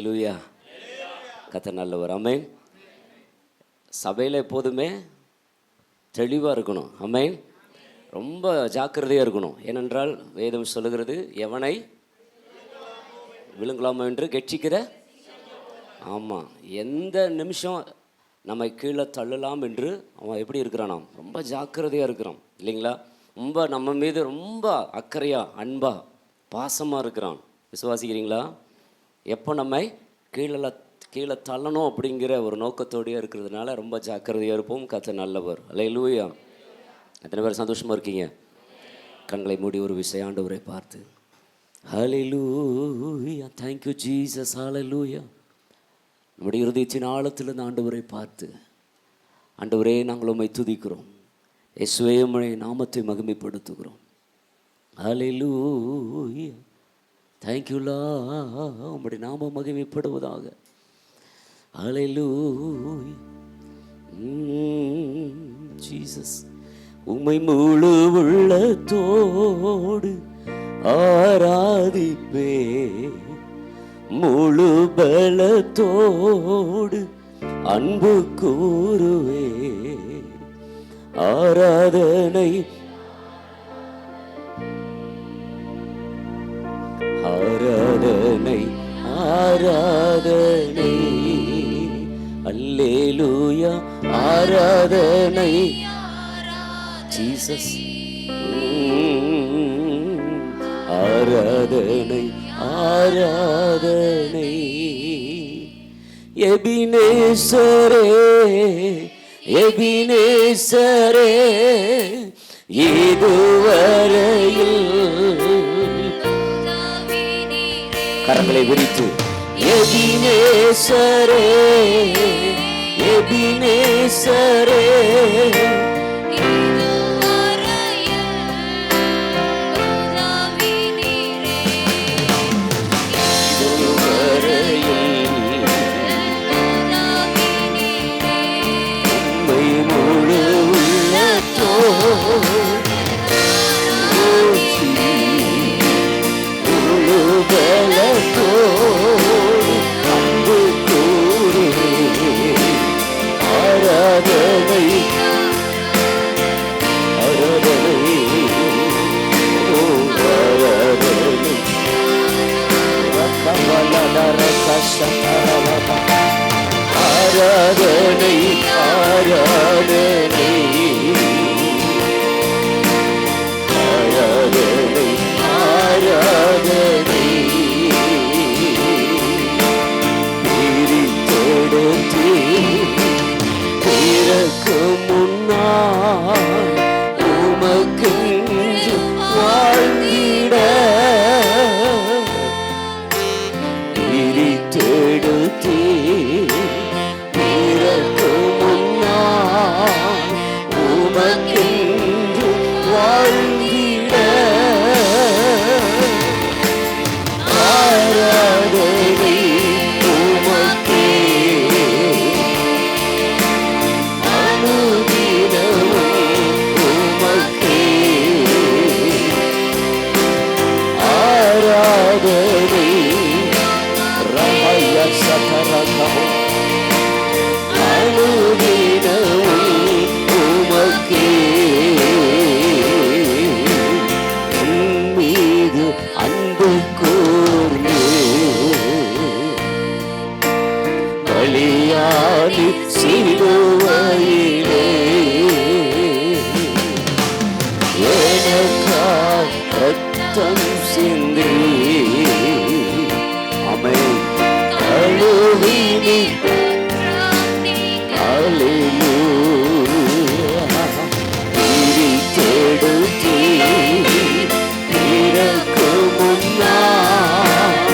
அல்லேலூயா. கர்த்தர் நல்லவர். ஆமென். சபையில் எப்போதுமே தெளிவாக இருக்கணும். ஆமென். ரொம்ப ஜாக்கிரதையாக இருக்கணும். ஏனென்றால் வேதம் சொல்லுகிறது, எவனை விழுங்கலாமோ என்று கெட்சிக்கிற. ஆமாம், எந்த நிமிஷம் நம்மை கீழே தள்ளலாம் என்று அவன் எப்படி இருக்கிறானாம், ரொம்ப ஜாக்கிரதையாக இருக்கிறான் இல்லைங்களா. ரொம்ப நம்ம மீது ரொம்ப அக்கறையாக, அன்பாக, பாசமாக இருக்கிறான். விசுவாசிக்கிறீங்களா? எப்போ நம்மை கீழே தள்ளணும் அப்படிங்கிற ஒரு நோக்கத்தோடையே இருக்கிறதுனால ரொம்ப ஜாக்கிரதையாக இருப்போம். கர்த்தர் நல்லவர். அல்லேலூயா. எத்தனை பேர் சந்தோஷமாக இருக்கீங்க? கண்களை மூடி ஒரு விஷயம் ஆண்டவரை பார்த்து, ஹல்லேலூயா, தேங்க்யூ ஜீசஸ், ஹல்லேலூயா. நம்முடைய இருதயத்தின் ஆழத்திலிருந்து ஆண்டவரை பார்த்து, ஆண்டவரே நாங்கள் உம்மை துதிக்கிறோம், இயேசுவே உம்முடைய நாமத்தை மகிமைப்படுத்துகிறோம். ஹல்லேலூயா, தேங்க்யூ லார்ட், உம்முடைய நாமம் மகிமைப்படுவதாக. ஹல்லேலூயா ஜீசஸ். உம்மை முழு உள்ளத்தோடு ஆராதிப்பே, முழு பலத்தோடு அன்பு கூறுவே. ஆராதனை ஆராதனை ஆராதனை, அல்லேலூயா, ஆராதனை ஜீசஸ். ஆராதனை ஆராதனை. எபினேசரே எபினேசரே, இதுவரையில் கரங்களை விரித்து, எபினேசரே எபினேசரே, ஆராதனை ஆராதனை ஆராதனை ஆராதனை. பிரித்தெடுத்து பிறக்கு முன்னால் உமக்கென்று வாழ்ந்திட, பிரித்தெடுத்து பிறக்கு முன்னால் உமக்கென்று வாழ்ந்திட. ஆராதனை உமக்கே, அனுதினமும் உமக்கே. ஆராதனை ரமய சதரகமோ, அனுதினமும் உமக்கே. உன் மீது அன்பு கூர்ந்து பலியாடி சிலுவையிலே எனக்காய் ரத்தம் சிந்தி, ஆமென், கழுவினி. அல்லேலூயா. பிரித்தெடுத்து பிறக்கு முன்னால்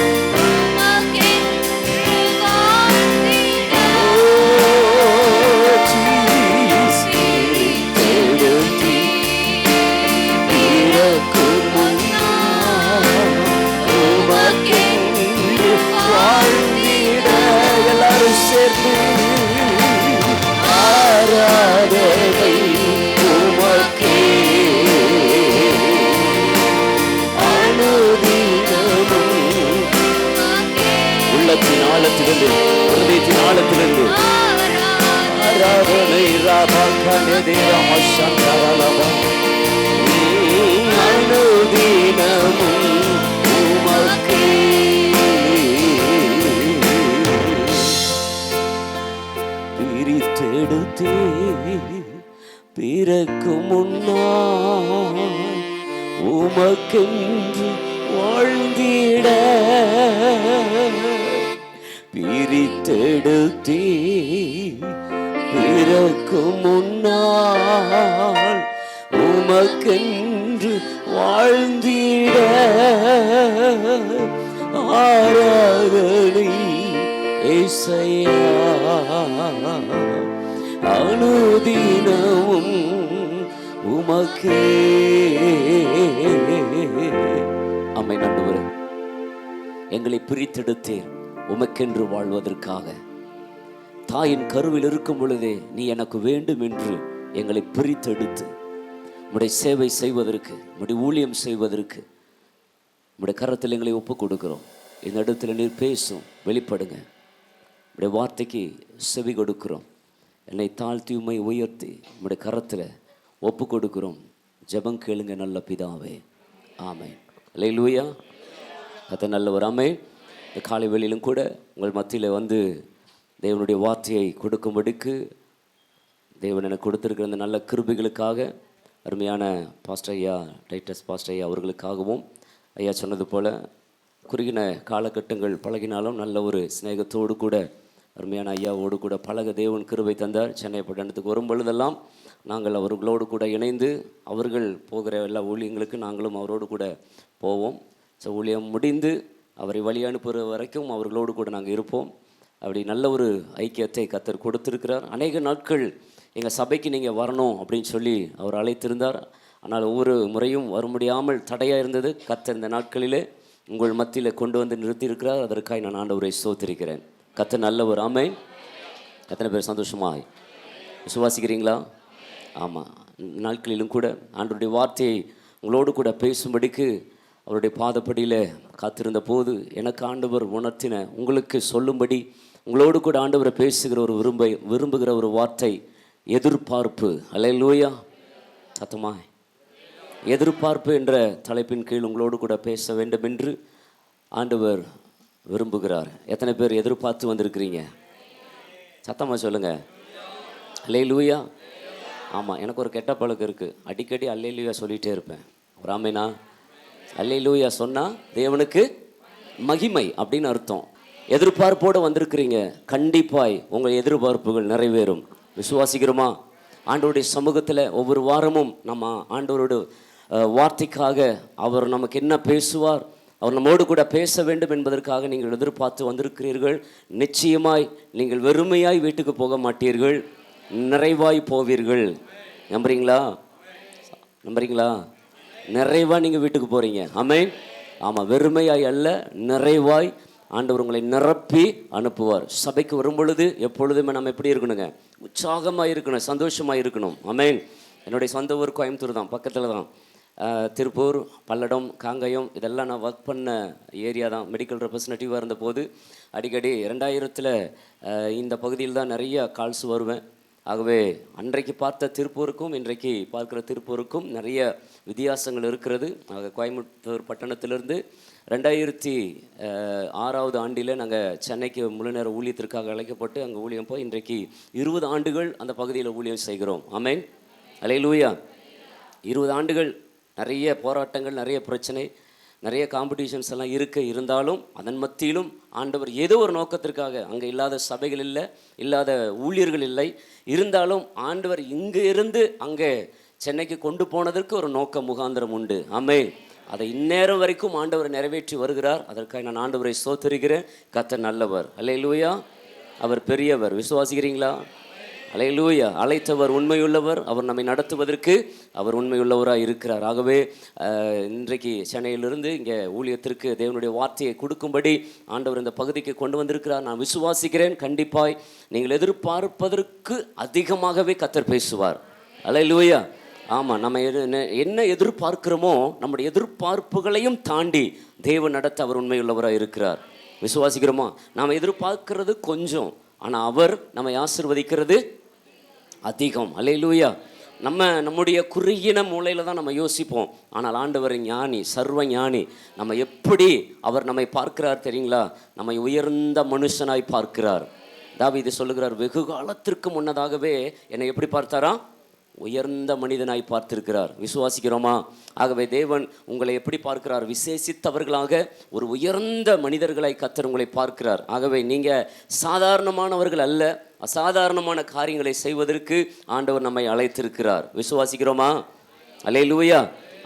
பிறக்கு முன்னால் ஆழத்திலிருந்து, இருதயத்தின் ஆழத்திலிருந்து ஆராதனை ராபாக்கனே தேவமஷந்தரலபா அனுதினமும் உமக்கே பிரித்தெடுத்தே பிறக்கும் முன்னால் உமக்கென்று வாழ்ந்திட பிரித்தெடுத்தே பிறக்கும் முன்னால் உமக்கென்று வாழ்ந்திட ஆராதனை இயேசையா அனுதினமும் உமக்கே. ஆமென். ஆண்டவரே, எங்களை பிரித்தெடுத்தீர் உமக்கென்று வாழ்வதற்காக. தாயின் கருவில் இருக்கும் பொழுதே நீ எனக்கு வேண்டும் என்று எங்களை பிரித்தெடுத்து உம்முடைய சேவை செய்வதற்கு, உம்முடைய ஊழியம் செய்வதற்கு உம்முடைய கரத்தில் எங்களை ஒப்புக் கொடுக்கிறோம். இந்த இடத்துல நீர் பேசும், வெளிப்படுங்க. உம்முடைய வார்த்தைக்கு செவி கொடுக்கிறோம். என்னை தாழ்த்தி உம்மை உயர்த்தி உம்முடைய கரத்தில் ஒப்பு கொடுக்கிறோம். ஜெபம் கேளுங்க நல்ல பிதாவே. ஆமென். அல்லேலூயா. கர்த்தர் நல்லவர். ஆமென். இந்த காலை வேளையிலும் கூட உங்கள் மத்தியில் வந்து தேவனுடைய வார்த்தையை கொடுக்கும்படிக்கு தேவன் எனக்கு கொடுத்திருக்கிற அந்த நல்ல கிருபைகளுக்காக அருமையான பாஸ்டர் ஐயா, டைட்டஸ் பாஸ்டர் ஐயா அவர்களுக்காகவும், ஐயா சொன்னது போல் குறுகின காலகட்டங்கள் பழகினாலும் நல்ல ஒரு சிநேகத்தோடு கூட அருமையான ஐயாவோடு கூட பழக தேவன் கிருபை தந்தார். சென்னை பட்டணத்துக்கு வரும் பொழுதெல்லாம் நாங்கள் அவர்களோடு கூட இணைந்து அவர்கள் போகிற எல்லா ஊழியங்களுக்கு நாங்களும் அவரோடு கூட போவோம். ஸோ ஊழியம் முடிந்து அவரை வழி அனுப்புகிற வரைக்கும் அவர்களோடு கூட நாங்கள் இருப்போம். அப்படி நல்ல ஒரு ஐக்கியத்தை கர்த்தர் கொடுத்திருக்கிறார். அநேக நாட்கள் எங்கள் சபைக்கு நீங்கள் வரணும் அப்படின்னு சொல்லி அவர் அழைத்திருந்தார். ஆனால் ஒவ்வொரு முறையும் வர முடியாமல் தடையாக இருந்தது. கர்த்தர் இந்த நாட்களிலே உங்கள் மத்தியில் கொண்டு வந்து நிறுத்தியிருக்கிறார். அதற்காக நான் ஆண்டவரை ஸ்தோத்திரிக்கிறேன். கர்த்தர் நல்லவர். ஆமென். எத்தனை பேர் சந்தோஷமாய் விசுவாசிக்கிறீங்களா? ஆமாம். நாட்களிலும் கூட ஆண்டவருடைய வார்த்தையை உங்களோடு கூட பேசும்படிக்கு அவருடைய பாதப்படியில் காத்திருந்த போது எனக்கு ஆண்டவர் உணர்த்தின உங்களுக்கு சொல்லும்படி உங்களோடு கூட ஆண்டவரை பேசுகிற ஒரு விரும்புகிற ஒரு வார்த்தை எதிர்பார்ப்பு. அல்லேலூயா. சத்தமாய் எதிர்பார்ப்பு என்ற தலைப்பின் கீழ் உங்களோடு கூட பேச வேண்டும் என்று ஆண்டவர் விரும்புகிறார். எத்தனை பேர் எதிர்பார்த்து வந்திருக்கிறீங்க? சத்தமாக சொல்லுங்கள். அல்லேலூயா. ஆமாம், எனக்கு ஒரு கெட்ட பழக்கம் இருக்குது. அடிக்கடி அல்லேலூயா சொல்லிகிட்டே இருப்பேன். ஒரு ஆமேனா? அல்லேலூயா சொன்னால் தேவனுக்கு மகிமை அப்படின்னு அர்த்தம். எதிர்பார்ப்போடு வந்திருக்கிறீங்க. கண்டிப்பாய் உங்கள் எதிர்பார்ப்புகள் நிறைவேறும். விசுவாசிக்கிறோமா? ஆண்டவருடைய சமூகத்தில் ஒவ்வொரு வாரமும் நம்ம ஆண்டவரோட வார்த்தைக்காக அவர் நமக்கு என்ன பேசுவார், அவர் நம்மோடு கூட பேச வேண்டும் என்பதற்காக நீங்கள் எதிர்பார்த்து வந்திருக்கிறீர்கள். நிச்சயமாய் நீங்கள் வெறுமையாய் வீட்டுக்கு போக மாட்டீர்கள், நிறைவாய் போவீர்கள். நம்புறீங்களா? நம்புறீங்களா? நிறைவாக நீங்கள் வீட்டுக்கு போகிறீங்க. ஆமென். ஆமாம், வெறுமையாய் அல்ல, நிறைவாய் ஆண்டவர் உங்களை நிரப்பி அனுப்புவார். சபைக்கு வரும் பொழுது எப்பொழுதுமே நம்ம எப்படி இருக்கணுங்க? உற்சாகமாக இருக்கணும், சந்தோஷமாக இருக்கணும். ஆமென். என்னுடைய சொந்த ஊர் கோயம்புத்தூர் தான், பக்கத்தில் தான். திருப்பூர், பல்லடம், காங்கயம் இதெல்லாம் நான் ஒர்க் பண்ண ஏரியா தான். மெடிக்கல் ரெப்ரசன்டேட்டிவாக இருந்தபோது அடிக்கடி 2000 இந்த பகுதியில் தான் நிறைய கால்ஸ் வருவேன். ஆகவே அன்றைக்கு பார்த்த திருப்பூருக்கும் இன்றைக்கு பார்க்குற திருப்பூருக்கும் நிறைய வித்தியாசங்கள் இருக்கிறது. ஆக கோயம்புத்தூர் பட்டணத்திலிருந்து 2006 ஆண்டில் நாங்கள் சென்னைக்கு முழு நேர ஊழியத்திற்காக அழைக்கப்பட்டு அங்கே ஊழியம் போய் இன்றைக்கு 20 ஆண்டுகள் அந்த பகுதியில் ஊழியம் செய்கிறோம். ஆமென். அல்லேலூயா. 20 ஆண்டுகள். நிறைய போராட்டங்கள், நிறைய பிரச்சனை, நிறைய காம்படிஷன்ஸ் எல்லாம் இருந்தாலும் அதன் மத்தியிலும் ஆண்டவர் ஏதோ ஒரு நோக்கத்திற்காக, அங்கே இல்லாத சபைகள் இல்லை, இல்லாத ஊழியர்கள் இல்லை, இருந்தாலும் ஆண்டவர் இங்கே இருந்து அங்கே சென்னைக்கு கொண்டு போனதற்கு ஒரு நோக்க முகாந்திரம் உண்டு. ஆமென். அதை இந்நேரம் வரைக்கும் ஆண்டவர் நிறைவேற்றி வருகிறார். அதற்காக நான் ஆண்டவரை ஸ்தோத்திரிக்கிறேன். கர்த்தர் நல்லவர். அல்லேலூயா. அவர் பெரியவர். விசுவாசிக்கிறீங்களா? அல்லேலூயா. அழைத்தவர் உண்மையுள்ளவர். அவர் நம்மை நடத்துவதற்கு அவர் உண்மையுள்ளவராக இருக்கிறார். ஆகவே இன்றைக்கு சென்னையிலிருந்து இங்கே ஊழியத்திற்கு தேவனுடைய வார்த்தையை கொடுக்கும்படி ஆண்டவர் இந்த பகுதிக்கு கொண்டு வந்திருக்கிறார். நான் விசுவாசிக்கிறேன். கண்டிப்பாய் நீங்கள் எதிர்பார்ப்பதற்கு அதிகமாகவே கர்த்தர் பேசுவார். அல்லேலூயா. ஆமாம், நம்ம என்ன எதிர்பார்க்கிறோமோ நம்முடைய எதிர்பார்ப்புகளையும் தாண்டி தேவன் நடத்த அவர் உண்மையுள்ளவராக இருக்கிறார். விசுவாசிக்கிறோமா? நாம் எதிர்பார்க்கிறது கொஞ்சம், ஆனால் அவர் நம்மை ஆசீர்வதிக்கிறது அதிகம். அல்லேலூயா. நம்முடைய குறுகின மூலையில் தான் நம்ம யோசிப்போம். ஆனால் ஆண்டவர் ஞானி, சர்வ ஞானி. நம்ம எப்படி அவர் நம்மை பார்க்கிறார் தெரியுங்களா? நம்மை உயர்ந்த மனுஷனாய் பார்க்கிறார். தாவீது சொல்லுகிறார், வெகு காலத்திற்கு முன்னதாகவே என்னை எப்படி பார்த்தாரா? உயர்ந்த மனிதனாய் பார்த்திருக்கிறார். விசுவாசிக்கிறோமா? ஆகவே தேவன் உங்களை எப்படி பார்க்கிறார்? விசேஷித்தவர்களாக ஒரு உயர்ந்த மனிதர்களை கர்த்தர் உங்களை பார்க்கிறார். ஆகவே நீங்கள் சாதாரணமானவர்கள் அல்ல, அசாதாரணமான காரியங்களை செய்வதற்கு ஆண்டவர் நம்மை அழைத்திருக்கிறார். விசுவாசிக்கிறோமா? அல்லேலூயா.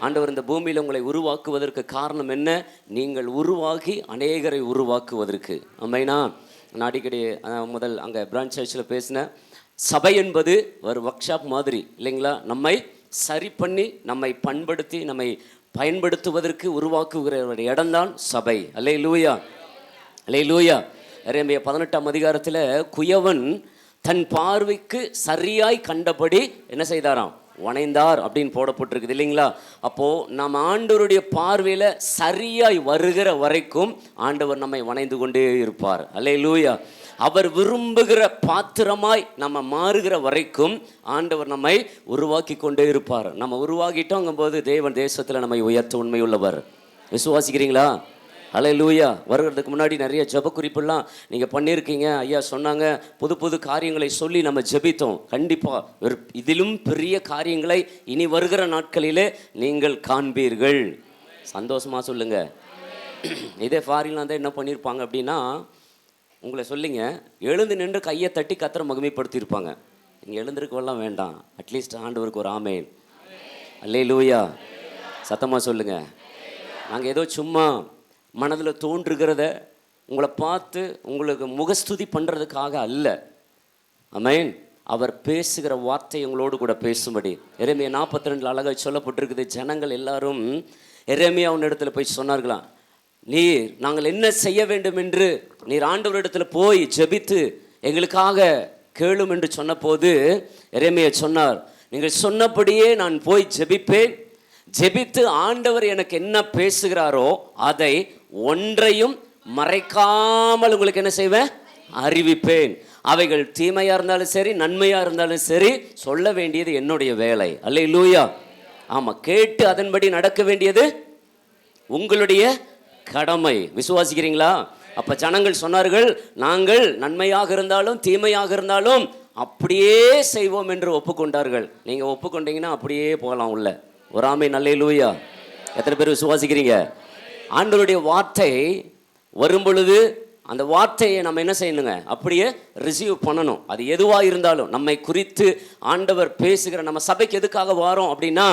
ஆண்டவர் இந்த பூமியில் உங்களை உருவாக்குவதற்கு காரணம் என்ன? நீங்கள் உருவாகி அநேகரை உருவாக்குவதற்கு. ஆமென். நான் அடிக்கடி முதல் அங்கே பிரான்ச் சர்ச்சில் பேசினேன். சபை என்பது ஒரு ஒர்க் ஷாப் மாதிரி இல்லைங்களா? நம்மை சரி பண்ணி, நம்மை பண்படுத்தி, நம்மை பயன்படுத்துவதற்கு உருவாக்குகிற ஒரு இடம்தான் சபை. அல்லேலூயா, அல்லேலூயா. எரேமியா 18ஆம் அதிகாரத்தில் குயவன் தன் பார்வைக்கு சரியாய் கண்டபடி என்ன செய்தாராம்? வணைந்தார் அப்படின்னு போடப்பட்டிருக்குது இல்லைங்களா? அப்போது நம்ம ஆண்டவருடைய பார்வையில் சரியாய் வருகிற வரைக்கும் ஆண்டவர் நம்மை வணைந்து கொண்டே இருப்பார். அல்லேலூயா. அவர் விரும்புகிற பாத்திரமாய் நம்ம மாறுகிற வரைக்கும் ஆண்டவர் நம்மை உருவாக்கி கொண்டே இருப்பார். நம்ம உருவாக்கிட்டோங்கும்போது தேவன் தேசத்தில் நம்மை உயர்த்த உண்மையுள்ளவர். விசுவாசிக்கிறீங்களா? அல்லேலூயா. வருகிறதுக்கு முன்னாடி நிறைய ஜெப குறிப்பெல்லாம் நீங்கள் பண்ணியிருக்கீங்க. ஐயா சொன்னாங்க, புது புது காரியங்களை சொல்லி நம்ம ஜெபித்தோம். கண்டிப்பாக இதிலும் பெரிய காரியங்களை இனி வருகிற நாட்களிலே நீங்கள் காண்பீர்கள். சந்தோஷமாக சொல்லுங்கள். இதே ஃபாரின்லாம் தான் என்ன பண்ணியிருப்பாங்க அப்படின்னா, உங்களை சொல்லிங்க எழுந்து நின்று கையை தட்டி கர்த்தரை மகிமைப்படுத்தியிருப்பாங்க. நீங்கள் எழுந்திருக்கவெல்லாம் வேண்டாம், அட்லீஸ்ட் ஆண்டவருக்கு ஒரு ஆமென், அல்லேலூயா சத்தமாக சொல்லுங்கள். நாங்கள் ஏதோ சும்மா மனதில் தோன்றுகிறத உங்களை பார்த்து உங்களுக்கு முகஸ்துதி பண்ணுறதுக்காக அல்ல. ஆமென். அவர் பேசுகிற வார்த்தை உங்களோடு கூட பேசும்படி. எரேமியா 42 அழகாக சொல்லப்பட்டிருக்குது. ஜனங்கள் எல்லாரும் எரேமியாவின் இடத்துல போய் சொன்னார்களாம், நீர் நாங்கள் என்ன செய்ய வேண்டும் என்று நீர் ஆண்டவரிடத்தில் போய் ஜெபித்து எங்களுக்காக கேளும் என்று சொன்னபோது எரேமியா சொன்னார், நீங்கள் சொன்னபடியே நான் போய் ஜெபிப்பேன். ஜெபித்து ஆண்டவர் எனக்கு என்ன பேசுகிறாரோ அதை ஒன்றையும் மறைக்காமல் உங்களுக்கு என்ன செய்வேன்? அறிவிப்பேன். அவைகள் தீமையாக இருந்தாலும் சரி, நன்மையாக இருந்தாலும் சரி, சொல்ல வேண்டியது என்னுடைய வேலை. அல்லேலூயா. ஆமாம், கேட்டு அதன்படி நடக்க வேண்டியது உங்களுடைய கடமை. விசுவாசிக்கிறீங்களா? அப்போ ஜனங்கள் சொன்னார்கள், நாங்கள் நன்மையாக இருந்தாலும் தீமையாக இருந்தாலும் அப்படியே செய்வோம் என்று ஒப்புக்கொண்டார்கள். நீங்கள் ஒப்புக்கொண்டீங்கன்னா அப்படியே போகலாம் உள்ள. ஒரு ஆமென், அல்லேலூயா. எத்தனை பேர் விசுவாசிக்கிறீங்க? ஆண்டவருடைய வார்த்தை வரும் பொழுது அந்த வார்த்தையை நம்ம என்ன செய்யணுங்க? அப்படியே ரிசீவ் பண்ணணும். அது எதுவாக இருந்தாலும் நம்மை குறித்து ஆண்டவர் பேசுகிற, நம்ம சபைக்கு எதுக்காக வரோம் அப்படின்னா,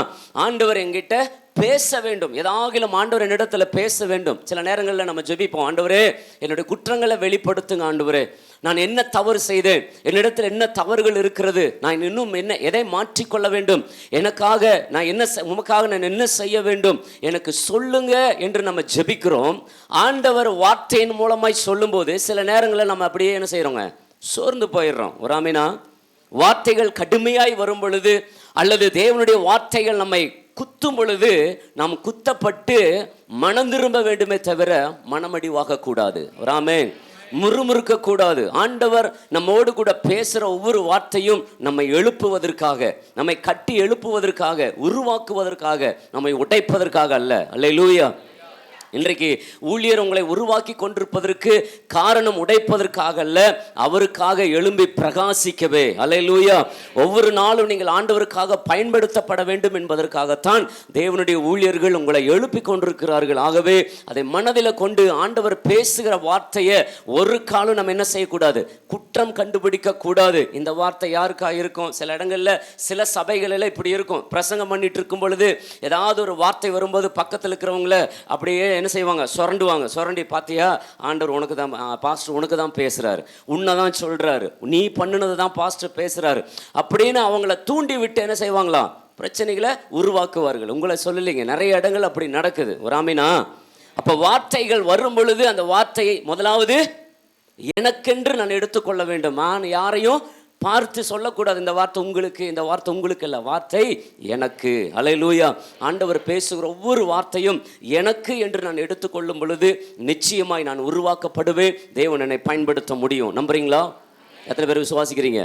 ஆண்டவர் என்கிட்ட பேச வேண்டும். ஏதாகிலும் ஆண்டவர் என்னிடத்தில் பேச வேண்டும். சில நேரங்களில் நம்ம ஜெபிப்போம், ஆண்டவரே என்னுடைய குற்றங்களை வெளிப்படுத்துங்க, ஆண்டவரே நான் என்ன தவறு செய்தேன், என்னிடத்தில் என்ன தவறுகள் இருக்கிறது, நான் இன்னும் எதை மாற்றிக்கொள்ள வேண்டும், எனக்காக நான் உமக்காக நான் என்ன செய்ய வேண்டும், எனக்கு சொல்லுங்க என்று நம்ம ஜெபிக்கிறோம். ஆண்டவர் வார்த்தையின் மூலமாய் சொல்லும்போது சில நேரங்களில் நம்ம அப்படியே என்ன செய்கிறோங்க? சோர்ந்து போயிடுறோம். ஒரு ஆமீனா? வார்த்தைகள் கடுமையாய் வரும் பொழுது அல்லது தேவனுடைய வார்த்தைகள் நம்மை குத்தும் பொழுது நாம் குத்தப்பட்டு மனம் திரும்ப வேண்டுமே தவிர மனமடிவாக கூடாது. ஒரு ஆமென். முறுமுறுக்க கூடாது. ஆண்டவர் நம்மோடு கூட பேசுகிற ஒவ்வொரு வார்த்தையும் நம்மை எழுப்புவதற்காக, நம்மை கட்டி எழுப்புவதற்காக, உருவாக்குவதற்காக, நம்மை உடைப்பதற்காக அல்ல. அல்லேலூயா. இன்றைக்கு ஊழியர் உங்களை உருவாக்கி கொண்டிருப்பதற்கு காரணம் உடைப்பதற்காக அல்ல, அவருக்காக எழும்பி பிரகாசிக்கவே. அல்லேலூயா. ஒவ்வொரு நாளும் நீங்கள் ஆண்டவருக்காக பயன்படுத்தப்பட வேண்டும் என்பதற்காகத்தான் தேவனுடைய ஊழியர்கள் உங்களை எழுப்பி கொண்டிருக்கிறார்கள். ஆகவே அதை மனதில் கொண்டு ஆண்டவர் பேசுகிற வார்த்தையை ஒரு காலம் நம்ம என்ன செய்யக்கூடாது? குற்றம் கண்டுபிடிக்க கூடாது. இந்த வார்த்தை யாருக்கா இருக்கும்? சில இடங்கள்ல சில சபைகளில் இப்படி இருக்கும். பிரசங்கம் பண்ணிட்டு இருக்கும் பொழுது ஏதாவது ஒரு வார்த்தை வரும்போது பக்கத்தில் இருக்கிறவங்கள அப்படியே என்ன செய்வாங்க? சுரண்டி, பார்த்தியா ஆண்டவர் உனக்கு தான், பாஸ்டர் உனக்கு தான் பேசுறாரு, உன்னை தான் சொல்றாரு, நீ பண்ணினது தான் பாஸ்டர் பேசுறாரு அப்படின்னு அவங்கள தூண்டி விட்டு என்ன செய்வாங்களாம்? பிரச்சனைகளை உருவாக்குவார்கள். உங்களை சொல்லலைங்க, நிறைய இடங்கள் அப்படி நடக்குது. ஒரு ஆமீனா? அப்ப வார்த்தைகள் வரும் பொழுது அந்த வார்த்தையை முதலாவது எனக்கென்று நான் எடுத்துக்கொள்ள வேண்டும். நான் யாரையும் பார்த்து சொல்லக்கூடாது, இந்த வார்த்தை உங்களுக்கு, இந்த வார்த்தை உங்களுக்கு இல்லை, வார்த்தை எனக்கு. அல்லேலூயா. ஆண்டவர் பேசுகிற ஒவ்வொரு வார்த்தையும் எனக்கு என்று நான் எடுத்துக்கொள்ளும் பொழுது நிச்சயமாய் நான் உருவாக்கப்படுவேன். தேவன் என்னை பயன்படுத்த முடியும். நம்புறீங்களா? எத்தனை பேர் விசுவாசிக்கிறீங்க?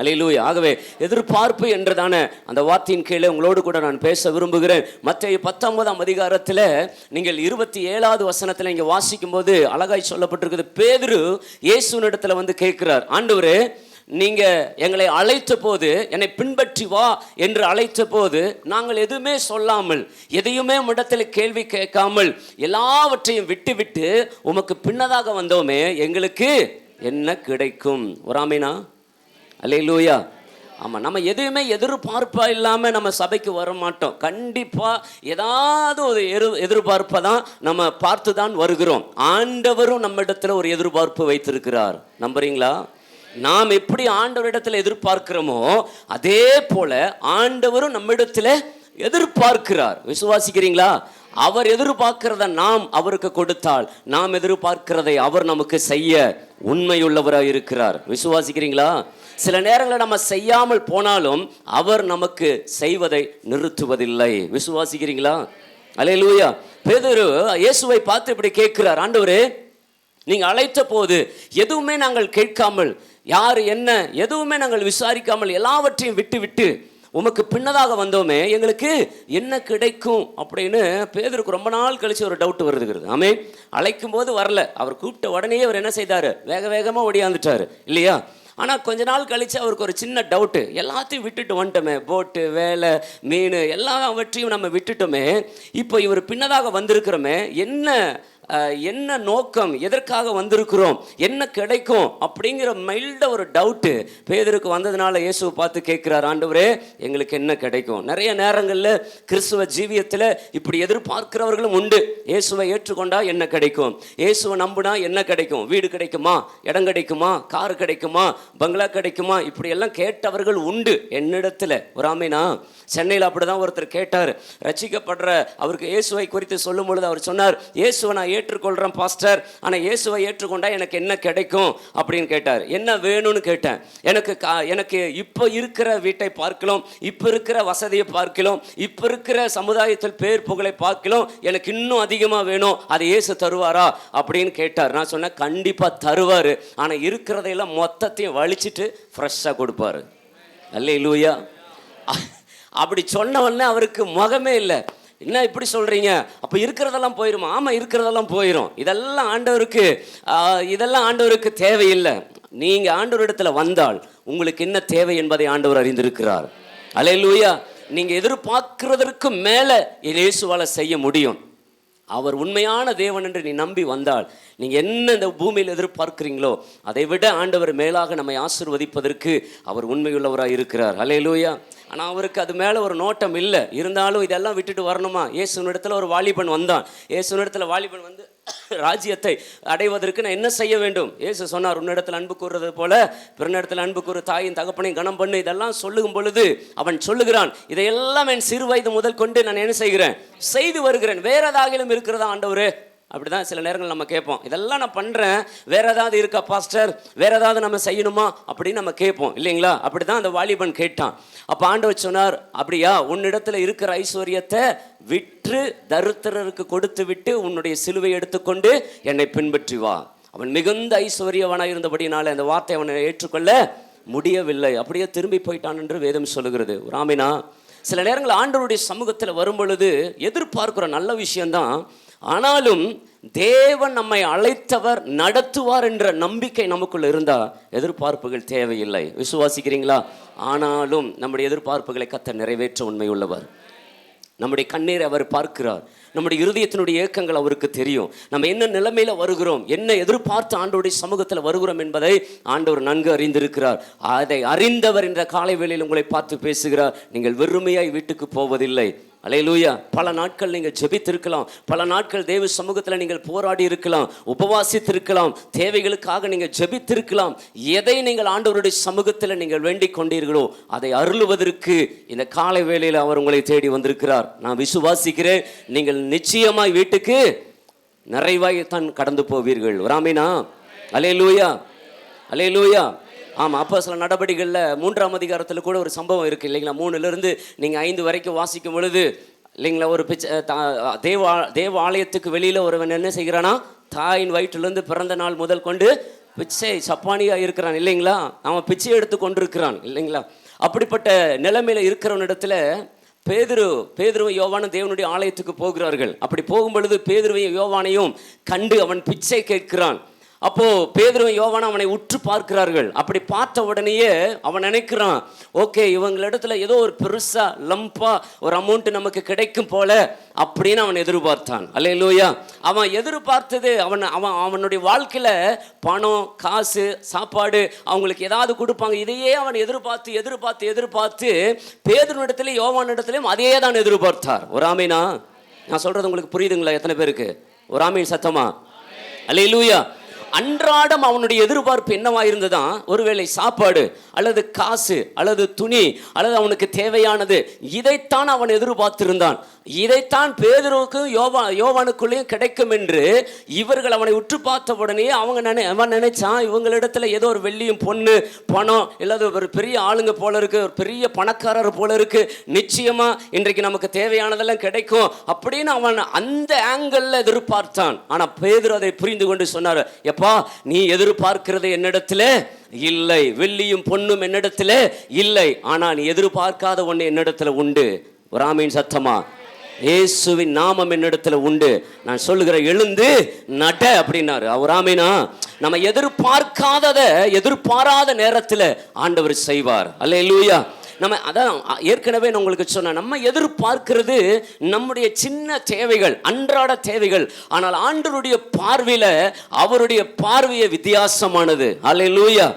அல்லேலூயா. ஆகவே எதிர்பார்ப்பு என்றதான அந்த வார்த்தையின் கீழே உங்களோடு கூட நான் பேச விரும்புகிறேன். மத்தேயு 19ஆம் அதிகாரத்தில் நீங்கள் 27வது வசனத்தில் இங்கே வாசிக்கும் போது அழகாய் சொல்லப்பட்டிருக்குது. பேதுரு இயேசுவினிடத்தில் வந்து கேட்கிறார், ஆண்டவரே, நீங்க எங்களை அழைத்த போது, என்னை பின்பற்றி வா என்று அழைத்த போது, நாங்கள் எதுவுமே சொல்லாமல், எதையுமே இடத்துல கேள்வி கேட்காமல், எல்லாவற்றையும் விட்டு உமக்கு பின்னதாக வந்தோமே, எங்களுக்கு என்ன கிடைக்கும்? ஒரு ஆமீனா? அல்லேலூயா. ஆமாம், நம்ம எதுவுமே எதிர்பார்ப்பா இல்லாமல் நம்ம சபைக்கு வர மாட்டோம். கண்டிப்பாக ஏதாவது ஒரு எதிர்பார்ப்பை தான் நம்ம பார்த்து தான் வருகிறோம். ஆண்டவரும் நம்ம இடத்துல ஒரு எதிர்பார்ப்பு வைத்திருக்கிறார். நம்புறீங்களா? நாம் எப்படி ஆண்டவரிடத்தில் எதிர்பார்க்கிறோமோ அதே போல ஆண்டவரும் நம்மிடத்தில் எதிர்பார்க்கிறார். விசுவாசிக்கிறீங்களா? அவர் எதிர்பார்க்கிறத நாம் அவருக்கு கொடுத்தால், நாம் எதிர்பார்க்கிறதை அவர் நமக்கு செய்ய உண்மையுள்ளவராக இருக்கிறார். விசுவாசிக்கிறீங்களா? சில நேரங்களில் நம்ம செய்யாமல் போனாலும் அவர் நமக்கு செய்வதை நிறுத்துவதில்லை. விசுவாசிக்கிறீங்களா? அல்லேலூயா. பேதுரு இயேசுவை பார்த்து இப்படி கேட்கிறார், ஆண்டவரே, நீங்க அழைத்த போது எதுவுமே நாங்கள் கேட்காமல், யார் என்ன எதுவுமே நாங்கள் விசாரிக்காமல், எல்லாவற்றையும் விட்டு உமக்கு பின்னதாக வந்தோமே, எங்களுக்கு என்ன கிடைக்கும் அப்படின்னு பேதுருக்கு ரொம்ப நாள் கழிச்சு ஒரு டவுட் வருதுங்கிறது. ஆமே, அழைக்கும் போது வரல, அவர் கூப்பிட்ட உடனே அவர் என்ன செய்தார்? வேகமாக ஓடியாந்துட்டார் இல்லையா? ஆனால் கொஞ்ச நாள் கழித்து அவருக்கு ஒரு சின்ன டவுட்டு, எல்லாத்தையும் விட்டுட்டு வந்துட்டோமே, போட்டு, வேலை, மீன் எல்லாவற்றையும் நம்ம விட்டுட்டோமே, இப்போ இவர் பின்னதாக வந்திருக்கிறோமே, என்ன நோக்கம், எதற்காக வந்திருக்கிறோம், என்ன கிடைக்கும் அப்படிங்கிற மைல்ட ஒரு டவுட்டு பேதுருக்கு வந்ததுனால இயேசுவை பார்த்து கேட்கிறார், ஆண்டவரே, எங்களுக்கு என்ன கிடைக்கும்? நிறைய நேரங்களில் கிறிஸ்துவ ஜீவியத்தில் இப்படி எதிர்பார்க்கிறவர்களும் உண்டு. இயேசுவை ஏற்றுக்கொண்டா என்ன கிடைக்கும்? இயேசுவை நம்புனா என்ன கிடைக்கும்? வீடு கிடைக்குமா? இடம் கிடைக்குமா? கார் கிடைக்குமா? பங்களா கிடைக்குமா? இப்படி எல்லாம் கேட்டவர்கள் உண்டு என்னிடத்தில். ஒரு ஆமீனா? சென்னையில் அப்படிதான் ஒருத்தர் கேட்டார். ரட்சிக்கப்படுற அவருக்கு இயேசுவை குறித்து சொல்லும் பொழுது அவர் சொன்னார், இயேசுவை நான் ஏற்றுக்கொள்கிறேன் பாஸ்டர், ஆனால் இயேசுவை ஏற்றுக்கொண்டா எனக்கு என்ன கிடைக்கும் அப்படின்னு கேட்டார். என்ன வேணும்னு கேட்டேன். எனக்கு இப்போ இருக்கிற வீட்டை பார்க்கலாம், இப்போ இருக்கிற வசதியை பார்க்கலாம், இப்போ இருக்கிற சமுதாயத்தில் பேர் புகழை பார்க்கலாம், எனக்கு இன்னும் அதிகமாக வேணும், அதை இயேசு தருவாரா அப்படின்னு கேட்டார். நான் சொன்னேன், கண்டிப்பாக தருவார், ஆனால் இருக்கிறதையெல்லாம் மொத்தத்தையும் வலிச்சிட்டு ஃப்ரெஷ்ஷாக கொடுப்பாரு. அல்லேலூயா. அப்படி சொன்ன உடனே அவருக்கு முகமே இல்லை. என்ன இப்படி சொல்கிறீங்க? அப்போ இருக்கிறதெல்லாம் போயிடுமா? ஆமாம், இருக்கிறதெல்லாம் போயிடும். இதெல்லாம் ஆண்டவருக்கு தேவையில்லை. நீங்கள் ஆண்டவரிடத்தில் வந்தால் உங்களுக்கு என்ன தேவை என்பதை ஆண்டவர் அறிந்திருக்கிறார். அல்லேலூயா. நீங்கள் எதிர்பார்க்கிறதற்கு மேலே இயேசுவால் செய்ய முடியும். அவர் உண்மையான தேவன் என்று நீ நம்பி வந்தால், நீங்கள் என்ன இந்த பூமியில் எதிர்பார்க்கிறீங்களோ அதை விட ஆண்டவர் மேலாக நம்மை ஆசீர்வதிப்பதற்கு அவர் உண்மையுள்ளவராக இருக்கிறார். அல்லேலூயா. ஆனால் அவருக்கு அது மேலே ஒரு நோட்டம் இல்லை. இருந்தாலும் இதெல்லாம் விட்டுட்டு வரணுமா? இயேசுவினிடத்தில் ஒரு வாலிபன் வந்தான். இயேசுவினிடத்தில் வாலிபன் வந்து ராஜ்யத்தை அடைவதற்கு நான் என்ன செய்ய வேண்டும்? இயேசு சொன்னார், உன்னிடத்தில் அன்பு கூறுறது போல பிறனிடத்தில் அன்பு கூறு, தாயின் தகப்பனையும் கனம் பண்ணு. இதெல்லாம் சொல்லும் பொழுது அவன் சொல்லுகிறான், இதையெல்லாம் என் சிறு வயது முதல் கொண்டு நான் என்ன செய்கிறேன்? செய்து வருகிறேன். வேற ஏதாகிலும் இருக்கிறதா ஆண்டவரே? அப்படிதான் சில நேரங்கள் நம்ம கேட்போம், இதெல்லாம் நான் பண்ணுறேன், வேற ஏதாவது இருக்கா பாஸ்டர், வேற ஏதாவது நம்ம செய்யணுமா அப்படின்னு நம்ம கேட்போம் இல்லைங்களா? அப்படிதான் அந்த வாலிபன் கேட்டான். அப்போ ஆண்டவர் சொன்னார், அப்படியா, உன்னிடத்தில் இருக்கிற ஐஸ்வர்யத்தை விற்று தரித்திரருக்கு கொடுத்து விட்டு உன்னுடைய சிலுவை எடுத்துக்கொண்டு என்னை பின்பற்றி வா. அவன் மிகுந்த ஐஸ்வர்யவனாக இருந்தபடினால அந்த வார்த்தை அவனை ஏற்றுக்கொள்ள முடியவில்லை. அப்படியே திரும்பி போயிட்டான் என்று வேதம் சொல்லுகிறது. ராமினா, சில நேரங்கள் ஆண்டவருடைய சமூகத்தில் வரும் பொழுது எதிர்பார்க்கிற நல்ல விஷயம்தான். ஆனாலும் தேவன் நம்மை அழைத்தவர் நடத்துவார் என்ற நம்பிக்கை நமக்குள்ள இருந்தால் எதிர்பார்ப்புகள் தேவையில்லை. விசுவாசிக்கிறீங்களா? ஆனாலும் நம்முடைய எதிர்பார்ப்புகளை கர்த்தர் நிறைவேற்ற உண்மை உள்ளவர். நம்முடைய கண்ணீரை அவர் பார்க்கிறார். நம்முடைய இருதயத்தினுடைய ஏக்கங்கள் அவருக்கு தெரியும். நம்ம என்ன நிலைமையில வருகிறோம், என்ன எதிர்பார்த்து ஆண்டவருடைய சமூகத்தில் வருகிறோம் என்பதை ஆண்டவர் நன்கு அறிந்திருக்கிறார். அதை அறிந்தவர் இந்த காலை வேளையில் உங்களை பார்த்து பேசுகிறார். நீங்கள் வெறுமையாய் வீட்டுக்கு போவதில்லை. அல்லேலூயா. பல நாட்கள் நீங்கள் ஜெபித்திருக்கலாம், பல நாட்கள் தேவ சமூகத்தில் நீங்கள் போராடி இருக்கலாம், உபவாசித்திருக்கலாம், தேவைகளுக்காக நீங்கள் ஜெபித்திருக்கலாம். எதை நீங்கள் ஆண்டவருடைய சமூகத்தில் நீங்கள் வேண்டிக் கொண்டீர்களோ அதை அருளுவதற்கு இந்த காலை வேளையில் அவர் உங்களை தேடி வந்திருக்கிறார். நான் விசுவாசிக்கிறேன், நீங்கள் நிச்சயமாய் வீட்டுக்கு நிறைவாய் தான் கடந்து போவீர்கள். ராமினா? அல்லேலூயா, அல்லேலூயா. ஆமாம், அப்போ சில நடவடிக்கைகளில் 3ஆம் அதிகாரத்தில் கூட ஒரு சம்பவம் இருக்குது இல்லைங்களா? 3லிருந்து நீங்கள் 5 வரைக்கும் வாசிக்கும் பொழுது இல்லைங்களா, ஒரு தேவ ஆலயத்துக்கு வெளியில் ஒருவன் என்ன செய்கிறானா, தாயின் வயிற்றிலிருந்து பிறந்த நாள் முதல் கொண்டு பிச்சை சப்பானியாக இருக்கிறான் இல்லைங்களா? அவன் பிச்சை எடுத்து கொண்டிருக்கிறான் இல்லைங்களா? அப்படிப்பட்ட நிலைமையில் இருக்கிறவனிடத்துல பேதுருவும் யோவானும் தேவனுடைய ஆலயத்துக்கு போகிறார்கள். அப்படி போகும் பொழுது பேதுருவையும் யோவானையும் கண்டு அவன் பிச்சை கேட்கிறான். அப்போ பேதுருவும் யோவானும் அவனை உற்று பார்க்கிறார்கள். அப்படி பார்த்த உடனேயே அவன் நினைக்கிறான், ஓகே, இவங்களிடத்துல ஏதோ ஒரு பெருசா லம்பா ஒரு அமௌண்ட் நமக்கு கிடைக்கும் போல அப்படின்னு அவன் எதிர்பார்த்தான். அல்லேலூயா. அவன் எதிர்பார்த்தது அவனுடைய வாழ்க்கையில பணம், காசு, சாப்பாடு, அவங்களுக்கு ஏதாவது கொடுப்பாங்க, இதையே அவன் எதிர்பார்த்து பேதுருவிடத்திலே யோவானிடத்திலும் அதையே தான் எதிர்பார்த்தார். ஒரு ஆமீனா? நான் சொல்றது உங்களுக்கு புரியுதுங்களா? எத்தனை பேருக்கு ஒரு ஆமீன் சத்தமா? அல்லேலூயா. அன்றாடம் அவனுடைய எதிர்பார்ப்பு என்னவா இருந்ததான், ஒருவேளை சாப்பாடு அல்லது காசு அல்லது துணி அல்லது அவனுக்கு தேவையானது, இதைத்தான் அவன் எதிர்பார்த்திருந்தான். இதைத்தான் பேதுருவுக்கும் யோவானுக்குள்ளேயும் கிடைக்கும் என்று இவர்கள் அவனை உற்று பார்த்த உடனே அவன் நினைச்சான், இவங்களிடத்துல ஏதோ ஒரு வெள்ளியும் பொண்ணு பணம் இல்லாத ஒரு பெரிய ஆளுங்க போல இருக்கு, ஒரு பெரிய பணக்காரர் போல இருக்கு, நிச்சயமா இன்றைக்கு நமக்கு தேவையானதெல்லாம் கிடைக்கும் அப்படின்னு அவன் அந்த ஆங்கிள் எதிர்பார்த்தான். ஆனா பேதுரு அதை புரிந்து கொண்டு சொன்னார், எப்பா, நீ எதிர்பார்க்கிறது என்னிடத்துல இல்லை, வெள்ளியும் பொண்ணும் என்னிடத்துல இல்லை, ஆனா நீ எதிர்பார்க்காத ஒன்று என்னிடத்துல உண்டு. ஒரு ஆமீன் சத்தமா? இயேசுவின் நாமம் என்னிடத்துல உண்டு. நான் சொல்லுகிற எழுந்து நட அப்படின்னாரு. அவர் ஆமீனா? நம்ம எதிர்பாராத நேரத்தில் ஆண்டவர் செய்வார். அல்லேலூயா. நம்ம அதான் ஏற்கனவே நான் உங்களுக்கு சொன்னேன், நம்ம எதிர்பார்க்கிறது நம்முடைய சின்ன தேவைகள், அன்றாட தேவைகள். ஆனால் ஆண்டவருடைய பார்வையில அவருடைய பார்வையை வித்தியாசமானது. அல்லேலூயா.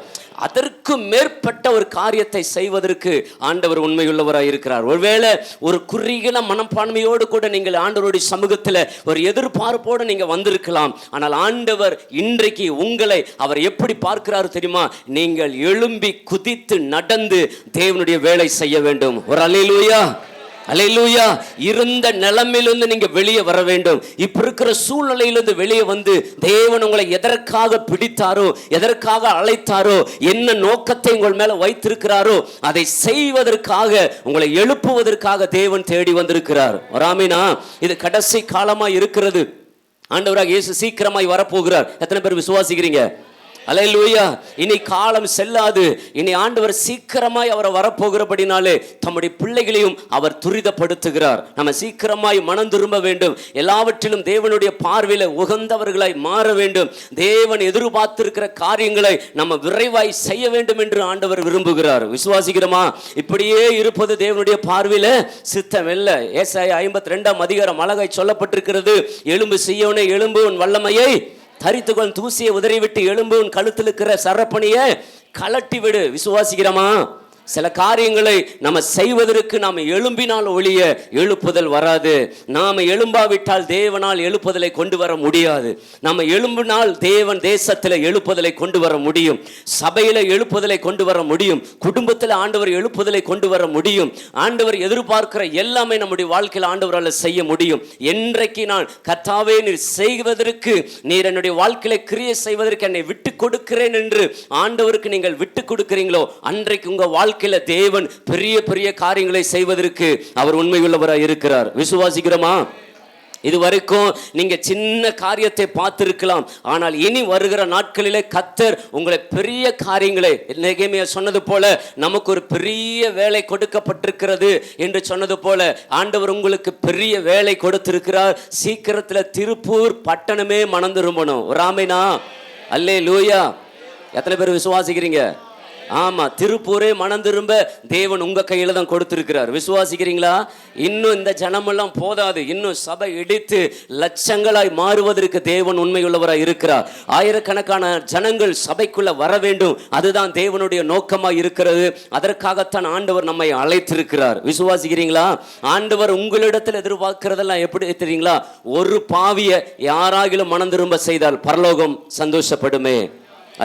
அதற்கு மேற்பட்ட ஒரு காரியத்தை செய்வதற்கு ஆண்டவர் உண்மையுள்ளவராக இருக்கிறார். ஒருவேளை ஒரு குறுகின மனப்பான்மையோடு கூட நீங்கள் ஆண்டவருடைய சமூகத்தில் ஒரு எதிர்பார்ப்போடு நீங்கள் வந்திருக்கலாம். ஆனால் ஆண்டவர் இன்றைக்கு உங்களை அவர் எப்படி பார்க்கிறார் தெரியுமா? நீங்கள் எழும்பி குதித்து நடந்து தேவனுடைய வேலை செய்ய வேண்டும். ஒரு அல்லேலூயா. அல்லேலூயா. இருந்த நிலைமையிலிருந்து நீங்க வெளியே வர வேண்டும். இப்ப இருக்கிற சூழ்நிலையிலிருந்து வெளியே வந்து தேவன் உங்களை எதற்காக பிடித்தாரோ, எதற்காக அழைத்தாரோ, என்ன நோக்கத்தை உங்கள் மேல வைத்திருக்கிறாரோ அதை செய்வதற்காக, உங்களை எழுப்புவதற்காக தேவன் தேடி வந்திருக்கிறார். ஆமீனா? இது கடைசி காலமா இருக்கிறது. ஆண்டவராக இயேசு சீக்கிரமாய் வரப்போகிறார். எத்தனை பேர் விசுவாசிக்கிறீங்க? அல்லேலூயா. இனி காலம் செல்லாது. இனி ஆண்டவர் சீக்கிரமாய் அவர் வரப்போகிறபடினாலே தம்முடைய பிள்ளைகளையும் அவர் துரிதப்படுத்துகிறார். நம்ம சீக்கிரமாய் மனம் திரும்ப வேண்டும். எல்லாவற்றிலும் தேவனுடைய பார்வையில உகந்தவர்களாய் மாற வேண்டும். தேவன் எதிர்பார்த்திருக்கிற காரியங்களை நம்ம விரைவாய் செய்ய வேண்டும் என்று ஆண்டவர் விரும்புகிறார். விசுவாசிக்கிறோமா? இப்படியே இருப்பது தேவனுடைய பார்வையில சித்தம் இல்ல. ஏசாயா 52ஆம் அதிகாரம் அழகாய் சொல்லப்பட்டிருக்கிறது. எழும்பு சீயோனே, எழும்பு, உன் வல்லமையை தரித்துக்கொள், தூசியை உதறிவிட்டு எழும்பு, உன் கழுத்தில் இருக்கிற சரப்பணியை கலட்டி விடு. விசுவாசிக்கிறோமா? சில காரியங்களை நம்ம செய்வதற்கு நாம் எழும்பினால் ஒழிய எழுப்புதல் வராது. நாம் எழும்பாவிட்டால் தேவனால் எழுப்புதலை கொண்டு வர முடியாது. நம்ம எழும்பினால் தேவன் தேசத்தில் எழுப்புதலை கொண்டு வர முடியும், சபையில் எழுப்புதலை கொண்டு வர முடியும், குடும்பத்தில் ஆண்டவர் எழுப்புதலை கொண்டு வர முடியும். ஆண்டவர் எதிர்பார்க்கிற எல்லாமே நம்முடைய வாழ்க்கையில் ஆண்டவரால் செய்ய முடியும். என்றைக்கு நான் கர்த்தாவே நீர் செய்வதற்கு, நீர் என்னுடைய வாழ்க்கையில கிரியை செய்வதற்கு என்னை விட்டு கொடுக்கிறேன் என்று ஆண்டவருக்கு நீங்கள் விட்டு கொடுக்கிறீங்களோ, அன்றைக்கு உங்க வாழ்க்கை தேவன் பெரிய பெரிய காரியங்களை செய்வதற்கு அவர் உண்மையுள்ளவராக இருக்கிறார். விசுவாசிக்கிறோமா? இதுவரைக்கும் நீங்க சின்ன காரியத்தை பார்த்திருக்கலாம். ஆனால் இனி வருகிற நாட்களிலே கர்த்தர் உங்களை பெரிய காரியங்களை, நெகேமியா சொன்னது போல நமக்கு ஒரு பெரிய வேலை கொடுக்கப்பட்டிருக்கிறது என்று சொன்னது போல ஆண்டவர் உங்களுக்கு பெரிய வேலை கொடுத்திருக்கிறார். சீக்கிரத்தில் திருப்பூர் பட்டணமே மனம் திரும்பணும். ஒரு ஆமீனா? அல்லேலூயா. எத்தனை பேர் விசுவாசிக்கிறீங்க? ஆமா, திருப்பூரே மனம் திரும்ப தேவன் உங்க கையில தான் கொடுத்திருக்கிறார். விசுவாசிக்கிறீங்களா? இன்னும் இந்த ஜனமெல்லாம் போதாது, இன்னும் சபை இடித்து லட்சங்களாய் மாறுவதற்கு தேவன் உண்மையுள்ளவராய் இருக்கிறார். ஆயிரக்கணக்கான ஜனங்கள் சபைக்குள்ள வர வேண்டும், அதுதான் தேவனுடைய நோக்கமாய் இருக்கிறது. அதற்காகத்தான் ஆண்டவர் நம்மை அழைத்திருக்கிறார். விசுவாசிக்கிறீங்களா? ஆண்டவர் உங்களிடத்தில் எதிர்பார்க்கிறதெல்லாம் எப்படி தெரியுங்களா? ஒரு பாவியை யாராகிலும் மனம் திரும்ப செய்தால் பரலோகம் சந்தோஷப்படுமே.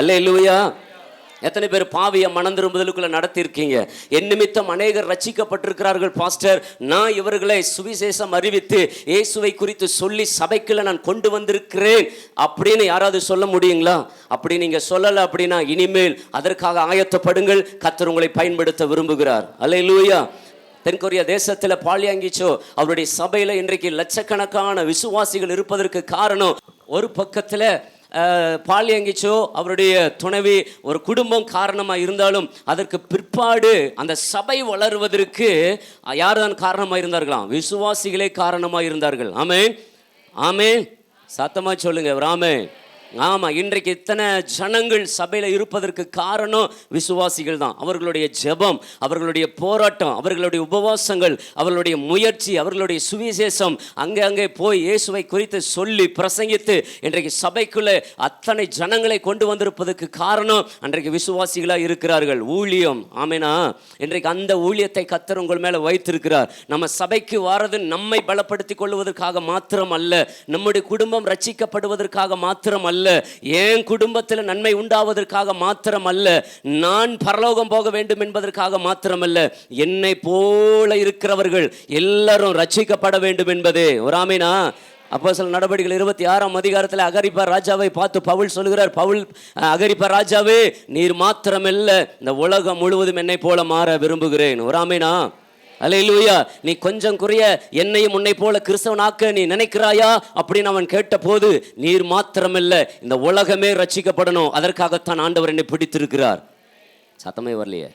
அல்லேலூயா. எத்தனை பேர் பாவிய மனம் திரும்புதலுக்குள்ள நடத்தியிருக்கீங்க? என் நிமித்தம் அநேகர் ரட்சிக்கப்பட்டிருக்கிறார்கள் பாஸ்டர், நான் இவர்களை சுவிசேஷம் அறிவித்து இயேசுவை குறித்து சொல்லி சபைக்குள்ள நான் கொண்டு வந்திருக்கிறேன் அப்படின்னு யாராவது சொல்ல முடியுங்களா? அப்படி நீங்க சொல்லல அப்படின்னா இனிமேல் அதற்காக ஆயத்தப்படுங்கள். கர்த்தர் உங்களை பயன்படுத்த விரும்புகிறார். அல்லேலூயா. தென்கொரியா தேசத்தில் பால்யாங்கிச்சோ அவருடைய சபையில் இன்றைக்கு லட்சக்கணக்கான விசுவாசிகள் இருப்பதற்கு காரணம், ஒரு பக்கத்தில் பால்யாங்கிச்சோ அவருடைய துணைவி ஒரு குடும்பம் காரணமாக இருந்தாலும் அதற்கு பிற்பாடு அந்த சபை வளருவதற்கு யார் தான் காரணமாக இருந்தார்களாம்? விசுவாசிகளே காரணமாக இருந்தார்கள். ஆமென், ஆமென். சத்தமாக சொல்லுங்க ஆமென். ஆமாம், இன்றைக்கு இத்தனை ஜனங்கள் சபையில் இருப்பதற்கு காரணம் விசுவாசிகள் தான். அவர்களுடைய ஜெபம், அவர்களுடைய போராட்டம், அவர்களுடைய உபவாசங்கள், அவர்களுடைய முயற்சி, அவர்களுடைய சுவிசேஷம், அங்கே போய் இயேசுவை குறித்து சொல்லி பிரசங்கித்து இன்றைக்கு சபைக்குள்ளே அத்தனை ஜனங்களை கொண்டு வந்திருப்பதற்கு காரணம் அன்றைக்கு விசுவாசிகளாக இருக்கிறார்கள். ஊழியம், ஆமேனா, இன்றைக்கு அந்த ஊழியத்தை கர்த்தர் உங்கள் மேலே வைத்திருக்கிறார். நம்ம சபைக்கு வாரது நம்மை பலப்படுத்திக் கொள்வதற்காக மாத்திரம் அல்ல, நம்முடைய குடும்பம் ரட்சிக்கப்படுவதற்காக மாத்திரம் அல்ல, என் குடும்பத்தில் நன்மை உண்டாவதற்காக மாத்திரம் அல்ல, நான் பரலோகம் போக வேண்டும் என்பதற்காக மாத்திரம் அல்ல, என்னை போல இருக்கிறவர்கள் எல்லாரும் ரட்சிக்கப்பட வேண்டும் என்பதே. ஒரு ஆமீனா. அப்போஸ்தலர் நடபடிகள் 26ஆம் அதிகாரத்தில் அகிரிப்பா ராஜாவை பார்த்து பவுல் சொல்கிறார், பவுல் அகிரிப்பா ராஜாவே, நீர் மாத்திரமல்ல, இந்த உலகம் முழுவதும் என்னை போல மாற விரும்புகிறேன். ஒரு ஆமீனா. அல்லேலூயா. நீ கொஞ்சம் குறைய என்னையும் உன்னை போல கிறிஸ்தவனாக்க நீ நினைக்கிறாயா அப்படின்னு அவன் கேட்ட போது, நீர் மாத்திரமல்ல, இந்த உலகமே ரட்சிக்கப்படணும், அதற்காகத்தான் ஆண்டவர் என்னை பிடித்திருக்கிறார். சத்தமே வரலையே.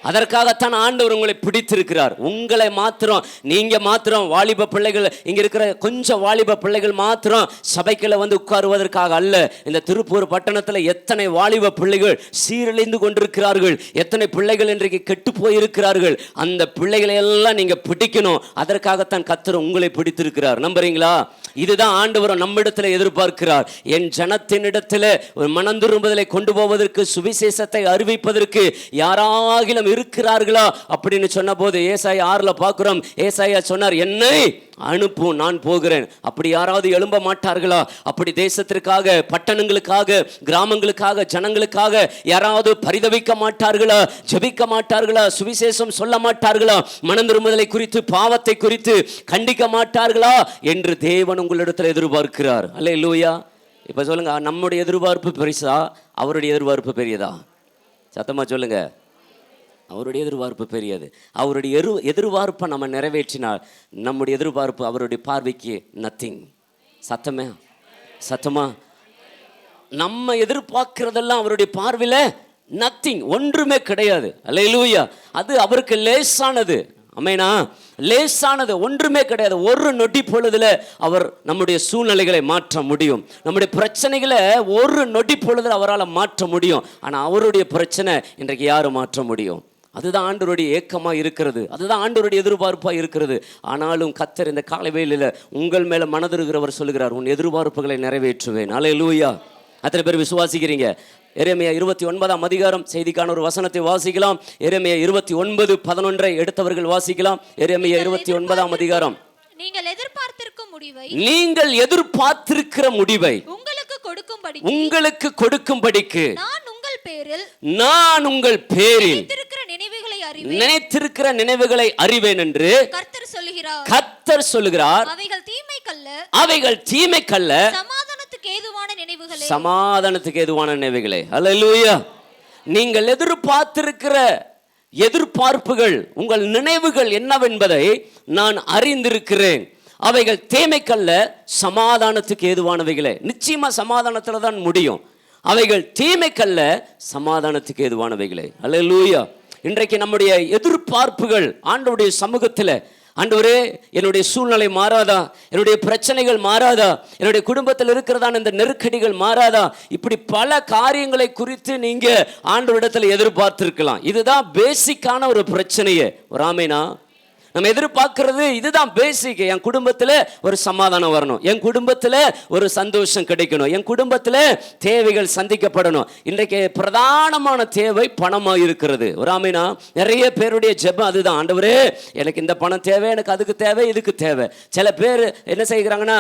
அதற்காகத்தான் ஆண்டவர் உங்களை பிடித்திருக்கிறார். உங்களை மாத்திரம், நீங்க மாத்திரம், வாலிப பிள்ளைகள், இங்க இருக்கிற கொஞ்சம் வாலிப பிள்ளைகள் மாத்திரம் சபைக்குள்ள வந்து உட்காருவதற்காக அல்ல. இந்த திருப்பூர் பட்டணத்தில் எத்தனை வாலிப பிள்ளைகள் சீரழிந்து கொண்டிருக்கிறார்கள், எத்தனை பிள்ளைகள் இன்றைக்கு கெட்டு போயிருக்கிறார்கள். அந்த பிள்ளைகளை எல்லாம் நீங்க பிடிக்கணும், அதற்காகத்தான் கர்த்தர் உங்களை பிடித்திருக்கிறார். நம்புறீங்களா? இதுதான் ஆண்டவர் நம்மிடத்தில் எதிர்பார்க்கிறார். என் ஜனத்தினிடத்தில் ஒரு மனம் திரும்புதலை கொண்டு போவதற்கு, சுவிசேஷத்தை அறிவிப்பதற்கு யாராகிலும் இருக்கிறார்களா அப்படின்னு சொன்ன போது ஏசாயா 6ல பார்க்கிறோம். ஏசாயா சொன்னார், என்னை அனுப்பும், நான் போகிறேன். அப்படி யாராவது எழும்ப மாட்டார்களா? அப்படி தேசத்திற்காக, பட்டணங்களுக்காக, கிராமங்களுக்காக, ஜனங்களுக்காக யாராவது பரிதவிக்க மாட்டார்களா? ஜெபிக்க மாட்டார்களா? சுவிசேஷம் சொல்ல மாட்டார்களா? மனம் திரும்புதலை குறித்து, பாவத்தை குறித்து கண்டிக்க மாட்டார்களா என்று தேவன் உங்களிடத்தில் எதிர்பார்க்கிறார். அல்லேலூயா. இப்ப சொல்லுங்க, நம்முடைய எதிர்பார்ப்பு பெருசா, அவருடைய எதிர்பார்ப்பு பெரியதா? சத்தமா சொல்லுங்க. அவருடைய எதிர்பார்ப்பு பெரியது. அவருடைய எதிர்பார்ப்பை நம்ம நிறைவேற்றினால் நம்முடைய எதிர்பார்ப்பு அவருடைய பார்வைக்கு நத்திங். சத்தமே, சத்தமா. நம்ம எதிர்பார்க்கிறதெல்லாம் அவருடைய பார்வையில் நத்திங், ஒன்றுமே கிடையாது. அல்லேலூயா. அது அவருக்கு லேசானது. ஆமெனா. லேசானது, ஒன்றுமே கிடையாது. ஒரு நொடி பொழுதுல அவர் நம்முடைய சூழ்நிலைகளை மாற்ற முடியும். நம்முடைய பிரச்சனைகளை ஒரு நொடி பொழுதுல அவரால் மாற்ற முடியும். ஆனால் அவருடைய பிரச்சனை இன்றைக்கு யாரும் மாற்ற முடியும்? அதுதான் ஆண்டவருடைய ஏக்கமாக இருக்கிறது, அதுதான் ஆண்டவருடைய எதிர்பார்ப்பாக இருக்கிறது. ஆனாலும் கர்த்தர் இந்த காலை வேளையில உங்கள் மேலே மனதிருக்கிறவர் சொல்லுகிறார், உன் எதிர்பார்ப்புகளை நிறைவேற்றுவேன். அல்லேலூயா. அத்தனை பேர் விசுவாசிக்கிறீங்க? எரேமியா 29ஆம் அதிகாரம் செய்திக்கான ஒரு வசனத்தை வாசிக்கலாம். எரேமியா 29:11 எடுத்தவர்கள் வாசிக்கலாம். எரேமியா 29ஆம் அதிகாரம். நீங்கள் எதிர்பார்த்திருக்கும் முடிவை, நீங்கள் எதிர்பார்த்திருக்கிற முடிவை உங்களுக்கு கொடுக்கும்படிக்கு நான் உங்கள் பேரில் நினைத்திருக்கிற நினைவுகளை அறிவேன் என்று கர்த்தர் சொல்லுகிறார். அவைகள் தீமைக்கல்ல, சமாதானத்துக்கு ஏதுவான நினைவுகளே. அல்லேலூயா. நீங்கள் எதிர்பார்த்திருக்கிற எதிர்பார்ப்புகள், உங்கள் நினைவுகள் என்னவென்பதை நான் அறிந்திருக்கிறேன். அவைகள் தீமைக்கல்ல, சமாதானத்துக்கு ஏதுவானவைகளே. நிச்சயமா சமாதானத்துல தான் முடியும். அவைகள் தீமைக்கல்ல, சமாதானத்துக்கு ஏதுவானவைகளே. அல்லேலூயா. இன்றைக்கு நம்முடைய எதிர்பார்ப்புகள் ஆண்டவருடைய சமூகத்தில், ஆண்டவரே என்னுடைய சூழ்நிலை மாறாதா, என்னுடைய பிரச்சனைகள் மாறாதா, என்னுடைய குடும்பத்தில் இருக்கிறதான இந்த நெருக்கடிகள் மாறாதா, இப்படி பல காரியங்களை குறித்து நீங்க ஆண்டவரிடத்தில் எதிர்பார்த்திருக்கலாம். இதுதான் பேசிக்கான ஒரு பிரச்சனையே. ஒரு ஆமேனா. நம்ம எதிர்பார்க்கிறது இதுதான் பேசிக். என் குடும்பத்தில் ஒரு சமாதானம் வரணும், என் குடும்பத்தில் ஒரு சந்தோஷம் கிடைக்கணும், என் குடும்பத்தில் தேவைகள் சந்திக்கப்படணும். இன்றைக்கு பிரதானமான தேவை பணமாக இருக்கிறது. ஒரு ஆமீனா? நிறைய பேருடைய ஜெபம் அதுதான். ஆண்டவரே எனக்கு இந்த பணம் தேவை, எனக்கு அதுக்கு தேவை, இதுக்கு தேவை. சில பேர் என்ன செய்கிறாங்கன்னா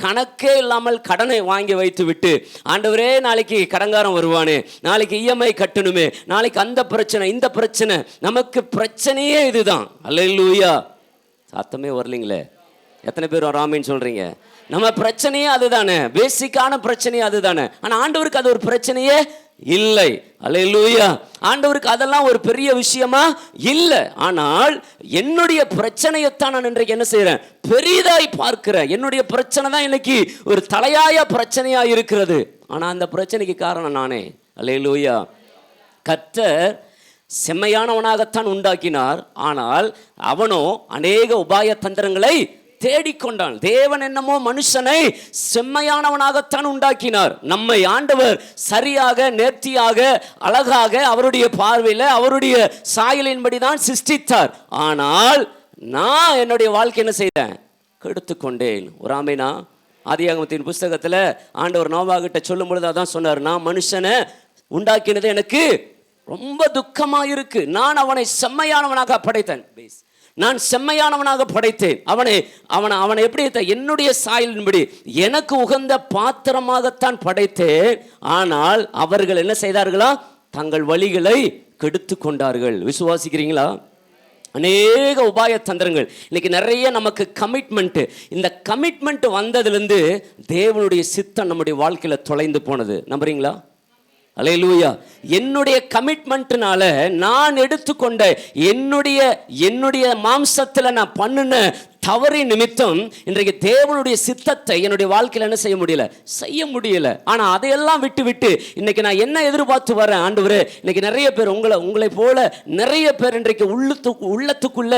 கணக்கே இல்லாமல் கடனை வாங்கி வைத்து விட்டு, ஆண்டவரே நாளைக்கு கடன்காரன் வருவானே, நாளைக்கு இஎம்ஐ கட்டணுமே, நாளைக்கு அந்த பிரச்சனை இந்த பிரச்சனை. நமக்கு பிரச்சனையே இதுதான். அல்லேலூயா. சத்தமே வரலீங்களே. எத்தனை பேர் ஆமென் சொல்றீங்க? நம்ம பிரச்சனையே அதுதானே, பேசிக்கான பிரச்சனையே அதுதானே. ஆனா ஆண்டவருக்கு அது ஒரு பிரச்சனையே இல்லை. அல்லேலூயா. ஆண்டவருக்கு அதெல்லாம் ஒரு பெரிய விஷயமா இல்லை. ஆனால் என்னுடைய பிரச்சனையைத்தான் நான் இன்றைக்கு என்ன செய்யறேன், பெரிதாய் பார்க்கிறேன். என்னுடைய பிரச்சனை தான் இன்னைக்கு ஒரு தலையாய பிரச்சனையா இருக்கிறது. ஆனா அந்த பிரச்சனைக்கு காரணம் நானே. அல்லேலூயா. கர்த்தர் செம்மையானவனாகத்தான் உண்டாக்கினார். ஆனால் அவனோ அநேக உபாய தந்திரங்களை தேடிக்கொண்டான். தேவன் என்னமோ மனுஷனை செம்மையானவனாகத்தான் உண்டாக்கினார். நம்மை ஆண்டவர் சரியாக, நேர்த்தியாக, அழகாக, அவருடைய பார்வையில் அவருடைய சாயலின்படி தான் சிருஷ்டித்தார். ஆனால் நான் என்னுடைய வாழ்க்கை என்ன செய்தேன், கெடுத்துக்கொண்டேன். ஒரு ஆமீனா? ஆதியாகமத்தின் புஸ்தகத்தில் ஆண்டவர் நோவாகிட்ட சொல்லும் பொழுது அதான் சொன்னார், நான் மனுஷனை உண்டாக்கினது எனக்கு ரொம்ப துக்கமா இருக்கு. நான் அவனை செம்மையானவனாக படைத்தேன். நான் செம்மையானவனாக படைத்தேன். அவனை எப்படி என்னுடைய சாயலின்படி எனக்கு உகந்த பாத்திரமாகத்தான் படைத்தேன். ஆனால் அவர்கள் என்ன செய்தார்களா, தங்கள் வழிகளை கெடுத்து கொண்டார்கள். விசுவாசிக்கிறீங்களா? அநேக உபாய தந்திரங்கள். இன்னைக்கு நிறைய நமக்கு கமிட்மெண்ட். இந்த கமிட்மெண்ட் வந்ததுலேருந்து தேவனுடைய சித்தம் நம்முடைய வாழ்க்கையில் தொலைந்து போனது. நம்புறீங்களா? அல்லேலூயா. என்னுடைய கமிட்மெண்ட்னால நான் எடுத்துக்கொண்ட என்னுடைய மாம்சத்தில் நான் பண்ணின தவறு நிமித்தம் இன்றைக்கு தேவனுடைய சித்தத்தை என்னுடைய வாழ்க்கையில் என்ன செய்ய முடியல. ஆனா அதையெல்லாம் விட்டு இன்னைக்கு நான் என்ன எதிர்பார்த்து வரேன், ஆண்டவரே இன்னைக்கு நிறைய பேர் உங்களை போல நிறைய பேர் இன்றைக்கு உள்ளத்துக்குள்ள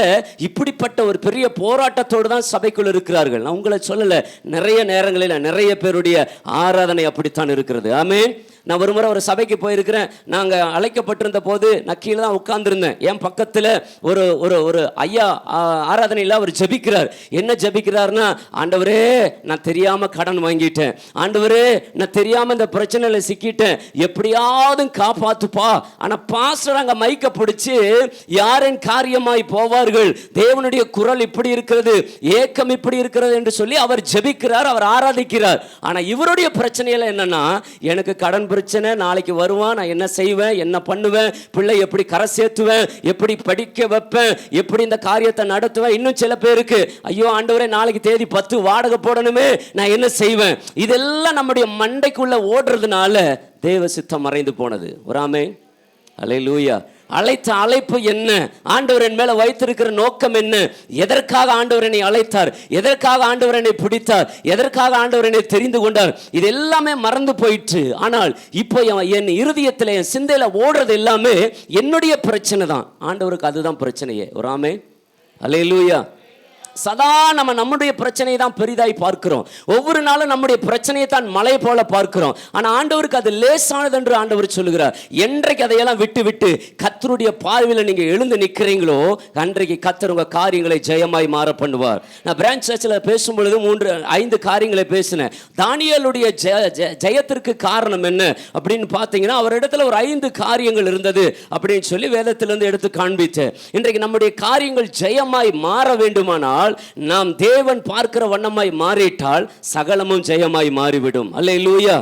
இப்படிப்பட்ட ஒரு பெரிய போராட்டத்தோடு தான் சபைக்குள்ள இருக்கிறார்கள். நான் உங்களை சொல்லல, நிறைய நேரங்களில் நிறைய பேருடைய ஆராதனை அப்படித்தான் இருக்கிறது. ஆமென். நான் ஒரு முறை ஒரு சபைக்கு போயிருக்கிறேன். நாங்கள் அழைக்கப்பட்டிருந்த போது நான் கீழே தான் உட்கார்ந்துருந்தேன். என் பக்கத்தில் ஒரு ஐயா ஆராதனையில் அவர் ஜெபிக்கிறார். என்ன ஜெபிக்கிறார்னா, ஆண்டவரே நான் தெரியாமல் கடன் வாங்கிட்டேன், ஆண்டவரே நான் தெரியாமல் இந்த பிரச்சனையில் சிக்கிட்டேன், எப்படியாவது காப்பாத்துப்பா. ஆனால் பாஸ்டர் அங்கே மைக்க பிடிச்சி யாரின் காரியமாய் போவார்கள், தேவனுடைய குரல் இப்படி இருக்கிறது, ஏக்கம் இப்படி இருக்கிறது என்று சொல்லி அவர் ஜெபிக்கிறார், அவர் ஆராதிக்கிறார். ஆனால் இவருடைய பிரச்சனையில் என்னன்னா, எனக்கு கடன் பிரச்சனை, நாளைக்கு வருவான், நான் என்ன செய்வேன், என்ன பண்ணுவேன், பிள்ளை எப்படி கரை சேர்த்துவேன், எப்படி படிக்க வைப்பேன், எப்படி இந்த காரியத்தை நடத்துவேன். இன்னும் சில பேருக்கு, ஐயோ ஆண்டவரே நாளைக்கு தேதி 10 வாடகை போடணுமே, நான் என்ன செய்வேன். இதெல்லாம் நம்முடைய மண்டைக்குள்ள ஓடுறதுனால தேவ சித்தம் மறைந்து போனது. ஒரு ஆமென். அல்லேலூயா. அழைத்த அழைப்பு என்ன, ஆண்டவர் என் மேல வைத்திருக்கிற நோக்கம் என்ன, எதற்காக ஆண்டவர் என்னை அழைத்தார், எதற்காக ஆண்டவர் என்னை பிடித்தார், எதற்காக ஆண்டவர் என்னை தெரிந்து கொண்டார், இது எல்லாமே மறந்து போயிற்று. ஆனால் இப்போ என் இருதயத்தில் என் சிந்தையில ஓடுறது எல்லாமே என்னுடைய பிரச்சனை தான். ஆண்டவருக்கு அதுதான் பிரச்சனையே. ஒரு ஆமென். அல்லேலூயா. சதா நம்முடைய பிரச்சனையை தான் பெரிதாய் பார்க்கிறோம். ஒவ்வொரு நாளும் நம்முடைய பிரச்சனையை தான் மலை போல பார்க்கிறோம். ஆனால் ஆண்டவருக்கு அது லேசானது என்று ஆண்டவர் சொல்லுகிறார். என்றைக்கு அதையெல்லாம் விட்டு கர்த்தருடைய பார்வையில் நீங்க எழுந்து நிற்கிறீங்களோ, அன்றைக்கு கர்த்தர் உங்க காரியங்களை ஜெயமாய் மாற பண்ணுவார். நான் பிரான்ச் சர்ச்சில் பேசும்பொழுது 3-5 காரியங்களை பேசினேன். தானியேலுடைய ஜெயத்திற்கு காரணம் என்ன அப்படின்னு பார்த்தீங்கன்னா, அவரிடத்துல ஒரு 5 காரியங்கள் இருந்தது அப்படின்னு சொல்லி வேதத்திலிருந்து எடுத்து காண்பித்தேன். இன்றைக்கு நம்முடைய காரியங்கள் ஜெயமாய் மாற வேண்டுமானால் நாம் தேவன் பார்க்கிற வண்ணமாய் மாறிட்டால் சகலமும் ஜெயமாய் மாறிவிடும். அல்லேலூயா.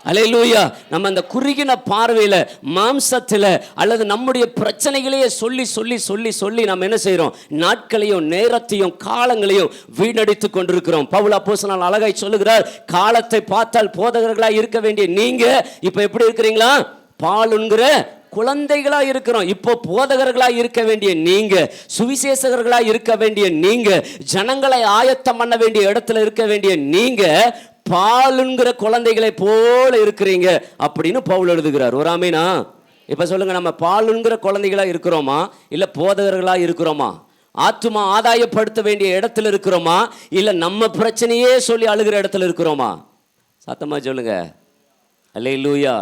அல்லேலூயா. நம்ம அந்த குறுகின பார்வையில, மாம்சத்துல, அல்லது நம்முடைய பிரச்சனைகளையே சொல்லி நம்ம என்ன செய்யறோம், நாட்களையும் நேரத்தையும் காலங்களையும் வீணடித்துக் கொண்டிருக்கிறோம். பவுல் அப்போஸ்தலன் அழகாய் சொல்லுகிறார், காலத்தை பார்த்தால் போதகர்களாய் இருக்க வேண்டிய நீங்க இப்ப எப்படி இருக்கிறீங்களா, பாலுங்கிற குழந்தைகளா இருக்கிறோம். இப்போ போதகர்களா இருக்க வேண்டிய நீங்க, சுவிசேஷகர்களா இருக்க வேண்டிய நீங்க, ஜனங்களை ஆயத்தம் பண்ண வேண்டிய இடத்துல இருக்க வேண்டிய நீங்க பாலுங்கிற குழந்தைகளை போல இருக்கிறீங்க அப்படின்னு பவுல் எழுதுகிறார். ஒரு ஆமீனா? இப்ப சொல்லுங்க, நம்ம பாலுங்கிற குழந்தைகளா இருக்கிறோமா, இல்ல போதகர்களா இருக்கிறோமா? ஆத்துமா ஆதாயப்படுத்த வேண்டிய இடத்துல இருக்கிறோமா, இல்ல நம்ம பிரச்சனையே சொல்லி அழுகிற இடத்துல இருக்கிறோமா? சத்தமா சொல்லுங்க. அல்லேலூயா.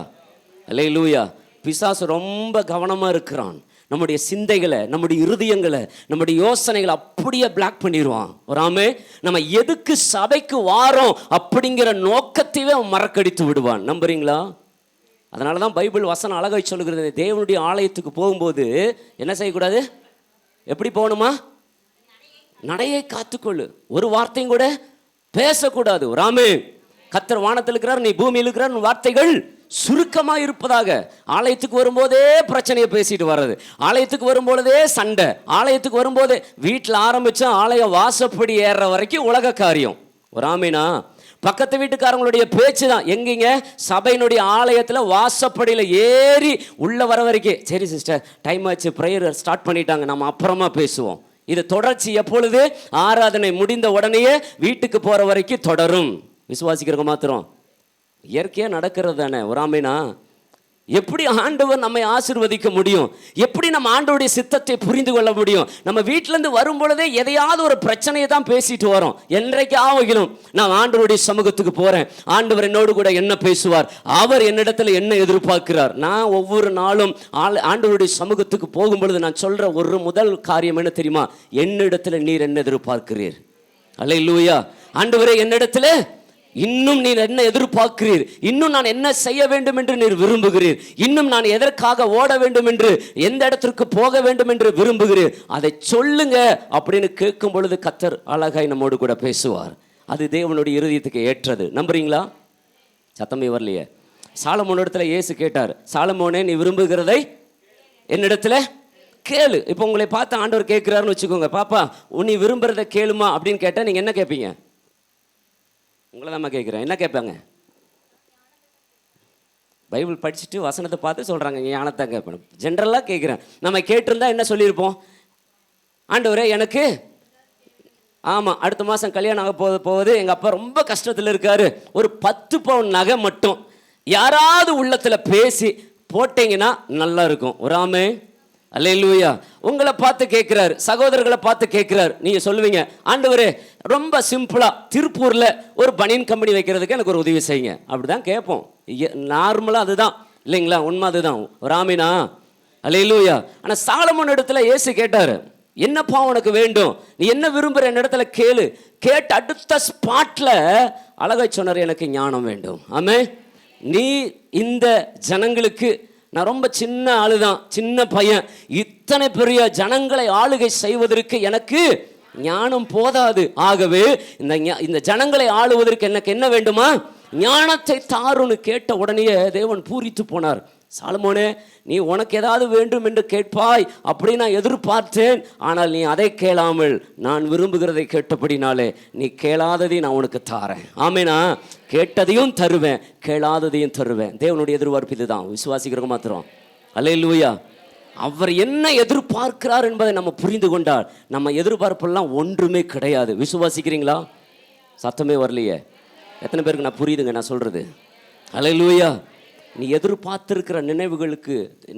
அல்லேலூயா. பிசாசு ரொம்ப கவனமா இருக்கிறான். நம்முடைய சிந்தைகளை, நம்முடைய இருதயங்களை, நம்முடைய யோசனைகளை அப்படியே பிளாக் பண்ணிடுவான். வராமே நம்ம எதுக்கு சபைக்கு வாரோம் அப்படிங்கிற நோக்கத்தையே அவன் மறக்கடித்து விடுவான். நம்புறீங்களா? அதனால தான் பைபிள் வசனம் அழகாய் சொல்லுகிறது, தேவனுடைய ஆலயத்துக்கு போகும்போது என்ன செய்யக்கூடாது? எப்படி போகணுமா? நடையை காத்துக்கொள்ளு. ஒரு வார்த்தையும் கூட பேசக்கூடாது. ராமே கர்த்தர் வானத்தில் இருக்கிறார், நீ பூமியில் இருக்கிறார், வார்த்தைகள் சுருக்கமாக இருப்பதாக. ஆலயத்துக்கு வரும்போதே பிரச்சனையை பேசிட்டு வர்றது, ஆலயத்துக்கு வரும்போதே சண்டை, ஆலயத்துக்கு வரும்போதே வீட்டில் ஆரம்பிச்சா ஆலயம் வாசப்படி ஏறுற வரைக்கும் உலக காரியம். ராமேனா பக்கத்து வீட்டுக்காரங்களுடைய பேச்சு தான் எங்கீங்க? சபையினுடைய ஆலயத்தில் வாசப்படியில் ஏறி உள்ள வர வரைக்கும், சரி சிஸ்டர் டைம் ஆச்சு, ப்ரேயர் ஸ்டார்ட் பண்ணிட்டாங்க, நம்ம அப்புறமா பேசுவோம். இது தொடர்ச்சி எப்பொழுது? ஆராதனை முடிந்த உடனேயே வீட்டுக்கு போகிற வரைக்கும் தொடரும். விசுவாசிக்கிறவங்க மாத்திரம் இயற்கையாக நடக்கிறது தானே. ஒரு ஆமீனா? எப்படி ஆண்டவர் நம்மை ஆசீர்வதிக்க முடியும்? எப்படி நம்ம ஆண்டவருடைய சித்தத்தை புரிந்து கொள்ள முடியும்? நம்ம வீட்டிலேருந்து வரும் பொழுதே எதையாவது ஒரு பிரச்சனையை தான் பேசிட்டு வரோம். என்றைக்கு ஆகிலும் நான் ஆண்டவருடைய சமூகத்துக்கு போகிறேன், ஆண்டவர் என்னோடு கூட என்ன பேசுவார், அவர் என்னிடத்துல என்ன எதிர்பார்க்கிறார். நான் ஒவ்வொரு நாளும் ஆண்டவருடைய சமூகத்துக்கு போகும் பொழுது நான் சொல்கிற ஒரு முதல் காரியம் என்ன தெரியுமா? என்னிடத்துல நீர் என்ன எதிர்பார்க்கிறீர்? அல்லேலூயா. ஆண்டவரே என்னிடத்துல இன்னும் நீர் என்ன எதிர்பார்க்கிறீர்? இன்னும் நான் என்ன செய்ய வேண்டும் என்று நீர் விரும்புகிறீர்? இன்னும் நான் எதற்காக ஓட வேண்டும் என்று, எந்த இடத்திற்கு போக வேண்டும் என்று விரும்புகிறீர்? அதை சொல்லுங்க அப்படின்னு கேட்கும் பொழுது கர்த்தர் அழகாய் நம்மோடு கூட பேசுவார். அது தேவனுடைய இருதயத்துக்கு ஏற்றது. நம்புறீங்களா? சத்தமே வரலையே. சாலமோனிடத்துல இயேசு கேட்டார், சாலமோனே நீ விரும்புகிறதை என்னிடத்துல கேளு. இப்போ உங்களை பார்த்து ஆண்டவர் கேட்கிறாருன்னு வச்சுக்கோங்க, பாப்பா நீ விரும்புறதை கேளுமா அப்படின்னு கேட்டால் நீங்கள் என்ன கேட்பீங்க? உங்களை தான் கேட்குறேன், என்ன கேட்பாங்க? பைபிள் படிச்சுட்டு வசனத்தை பார்த்து சொல்கிறாங்க, ஞானத்தை கேட்பேன். ஜென்ரலாக கேட்குறேன். நம்ம கேட்டிருந்தா என்ன சொல்லியிருப்போம்? ஆண்டவரே எனக்கு ஆமாம் அடுத்த மாதம் கல்யாணம் ஆக போகுது, எங்கள் அப்பா ரொம்ப கஷ்டத்தில் இருக்காரு, ஒரு 10 பவுன் நகை மட்டும் யாராவது உள்ளத்தில் பேசி போட்டீங்கன்னா நல்லா இருக்கும். ஒரு ஆமே அல்லேலூயா. உங்களை பார்த்து கேட்கிறார், சகோதரர்களை பார்த்து கேட்கிறார். நீங்க சொல்லுவீங்க, ஆண்டவரே ரொம்ப சிம்பிளா திருப்பூர்ல ஒரு பனியன் கம்பெனி வைக்கிறதுக்கு எனக்கு ஒரு உதவி செய்யுங்க. அப்படிதான் கேட்போம். நார்மலா அதுதான் இல்லைங்களா? உண்மை அதுதான். ராமினா அல்லேலூயா. ஆனா சாலமோன் இடத்துல இயேசு கேட்டாரு, என்னப்பா உனக்கு வேண்டும், நீ என்ன விரும்புற என் இடத்துல கேளு. கேட்டு அடுத்த ஸ்பாட்ல அழகாய் சொன்னார், எனக்கு ஞானம் வேண்டும். ஆமே நீ இந்த ஜனங்களுக்கு, நான் ரொம்ப சின்ன ஆளுதான், சின்ன பையன், இத்தனை பெரிய ஜனங்களை ஆளுகை செய்வதற்கு எனக்கு ஞானம் போதாது. ஆகவே இந்த ஜனங்களை ஆளுவதற்கு எனக்கு என்ன வேண்டுமா? ஞானத்தை தாருன்னு கேட்ட உடனே தேவன் பூரித்து போனார். சாலமோனே நீ உனக்கு ஏதாவது வேண்டும் என்று கேட்பாய் அப்படி நான் எதிர்பார்த்தேன், ஆனால் நீ அதை கேளாமல் நான் விரும்புகிறதை கேட்டபடினாலே நீ கேளாததை நான் உனக்கு தாரேன். ஆமேனா? கேட்டதையும் தருவேன், கேளாததையும் தருவேன். தேவனுடைய எதிர்பார்ப்பு இதுதான். விசுவாசிக்கிறவங்க மாத்திரம் அல்லேலூயா. அவர் என்ன எதிர்பார்க்கிறார் என்பதை நம்ம புரிந்து கொண்டால் நம்ம எதிர்பார்ப்பெல்லாம் ஒன்றுமே கிடையாது. விசுவாசிக்கிறீங்களா? சத்தமே வரலையே. எத்தனை பேருக்கு நான் புரியுதுங்க நான் சொல்றது? அல்லேலூயா. நீ எதிர்பார்த்திருக்கிற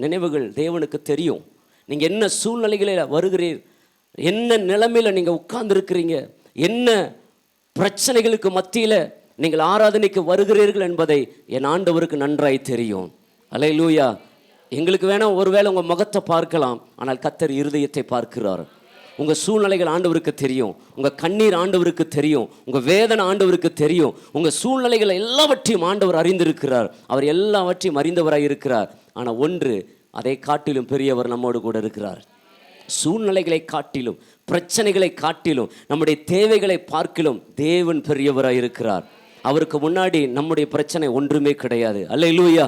நினைவுகள் தேவனுக்கு தெரியும். நீங்கள் என்ன சூழ்நிலைகளில் வருகிறீர், என்ன நிலைமையில் நீங்கள் உட்கார்ந்துருக்கிறீங்க, என்ன பிரச்சனைகளுக்கு மத்தியில் நீங்கள் ஆராதனைக்கு வருகிறீர்கள் என்பதை என் ஆண்டவருக்கு நன்றாய் தெரியும். அல்லேலூயா. எங்களுக்கு வேணா ஒருவேளை உங்கள் முகத்தை பார்க்கலாம், ஆனால் கர்த்தர் இருதயத்தை பார்க்கிறார். உங்கள் சூழ்நிலைகள் ஆண்டவருக்கு தெரியும், உங்கள் கண்ணீர் ஆண்டவருக்கு தெரியும், உங்கள் வேதனை ஆண்டவருக்கு தெரியும், உங்கள் சூழ்நிலைகள் எல்லாவற்றையும் ஆண்டவர் அறிந்திருக்கிறார். அவர் எல்லாவற்றையும் அறிந்தவராய் இருக்கிறார். ஆனால் ஒன்று, அதை காட்டிலும் பெரியவர் நம்மோடு கூட இருக்கிறார். சூழ்நிலைகளை காட்டிலும், பிரச்சனைகளை காட்டிலும், நம்முடைய தேவைகளை பார்க்கிலும் தேவன் பெரியவராய் இருக்கிறார். அவருக்கு முன்னாடி நம்முடைய பிரச்சனை ஒன்றுமே கிடையாது. அல்லேலூயா.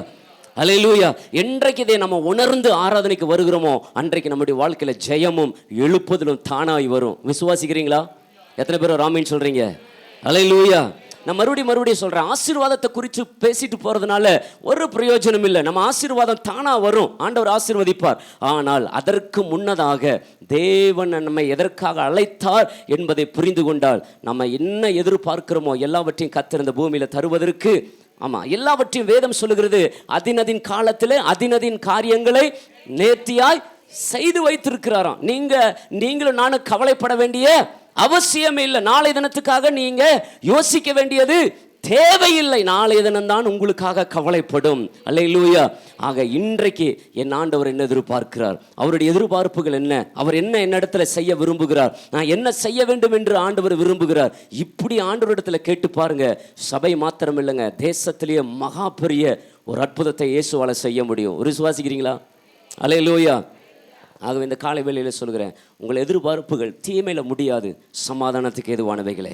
அல்லேலூயா. என்றைக்கு இதை நம்ம உணர்ந்து ஆராதனைக்கு வருகிறோமோ அன்றைக்கு நம்முடைய வாழ்க்கையில ஜெயமும் எழுப்புதலும் தானாய் வரும். விசுவாசிக்கிறீங்களா? எத்தனை பேர் ராமீன் சொல்றீங்க? அல்லேலூயா. நான் மறுபடியும் சொல்றேன், ஆசீர்வாதத்தை குறித்து பேசிட்டு போறதுனால ஒரு பிரயோஜனம் இல்லை. நம்ம ஆசீர்வாதம் தானா வரும், ஆண்டவர் ஆசீர்வதிப்பார். ஆனால் அதற்கு முன்னதாக தேவன் நம்மை எதற்காக அழைத்தார் என்பதை புரிந்து கொண்டால் நம்ம என்ன எதிர்பார்க்கிறோமோ எல்லாவற்றையும் கர்த்தர் இந்த பூமியில தருவதற்கு, ஆமாம் எல்லாவற்றையும் வேதம் சொல்லுகிறது, அதினதின் காலத்தில் அதினதின் காரியங்களை நேர்த்தியாய் செய்து வைத்திருக்கிறாராம். நீங்களும் நானும் கவலைப்பட வேண்டிய அவசியமே இல்லை. நாளை தினத்துக்காக நீங்க யோசிக்க வேண்டியது தேவையில்லை, நாளைய தினம்தான் உங்களுக்காக கவலைப்படும். அல்லேலூயா. ஆக இன்றைக்கு என் ஆண்டவர் என்ன எதிர்பார்க்கிறார், அவருடைய எதிர்பார்ப்புகள் என்ன, அவர் என்ன என்னிடத்துல செய்ய விரும்புகிறார், நான் என்ன செய்ய வேண்டும் என்று ஆண்டவர் விரும்புகிறார். இப்படி ஆண்டவரிடத்துல கேட்டு பாருங்க. சபை மாத்திரம் இல்லைங்க, தேசத்திலேயே மகா பெரிய ஒரு அற்புதத்தை இயேசுவால செய்ய முடியும். ஒரு விசுவாசிக்கிறீங்களா? அல்லேலூயா. ஆகவே இந்த காலை வேளையில் சொல்கிறேன், உங்கள் எதிர்பார்ப்புகள் தீமையில முடியாது, சமாதானத்துக்கு ஏதுவானவைகளே.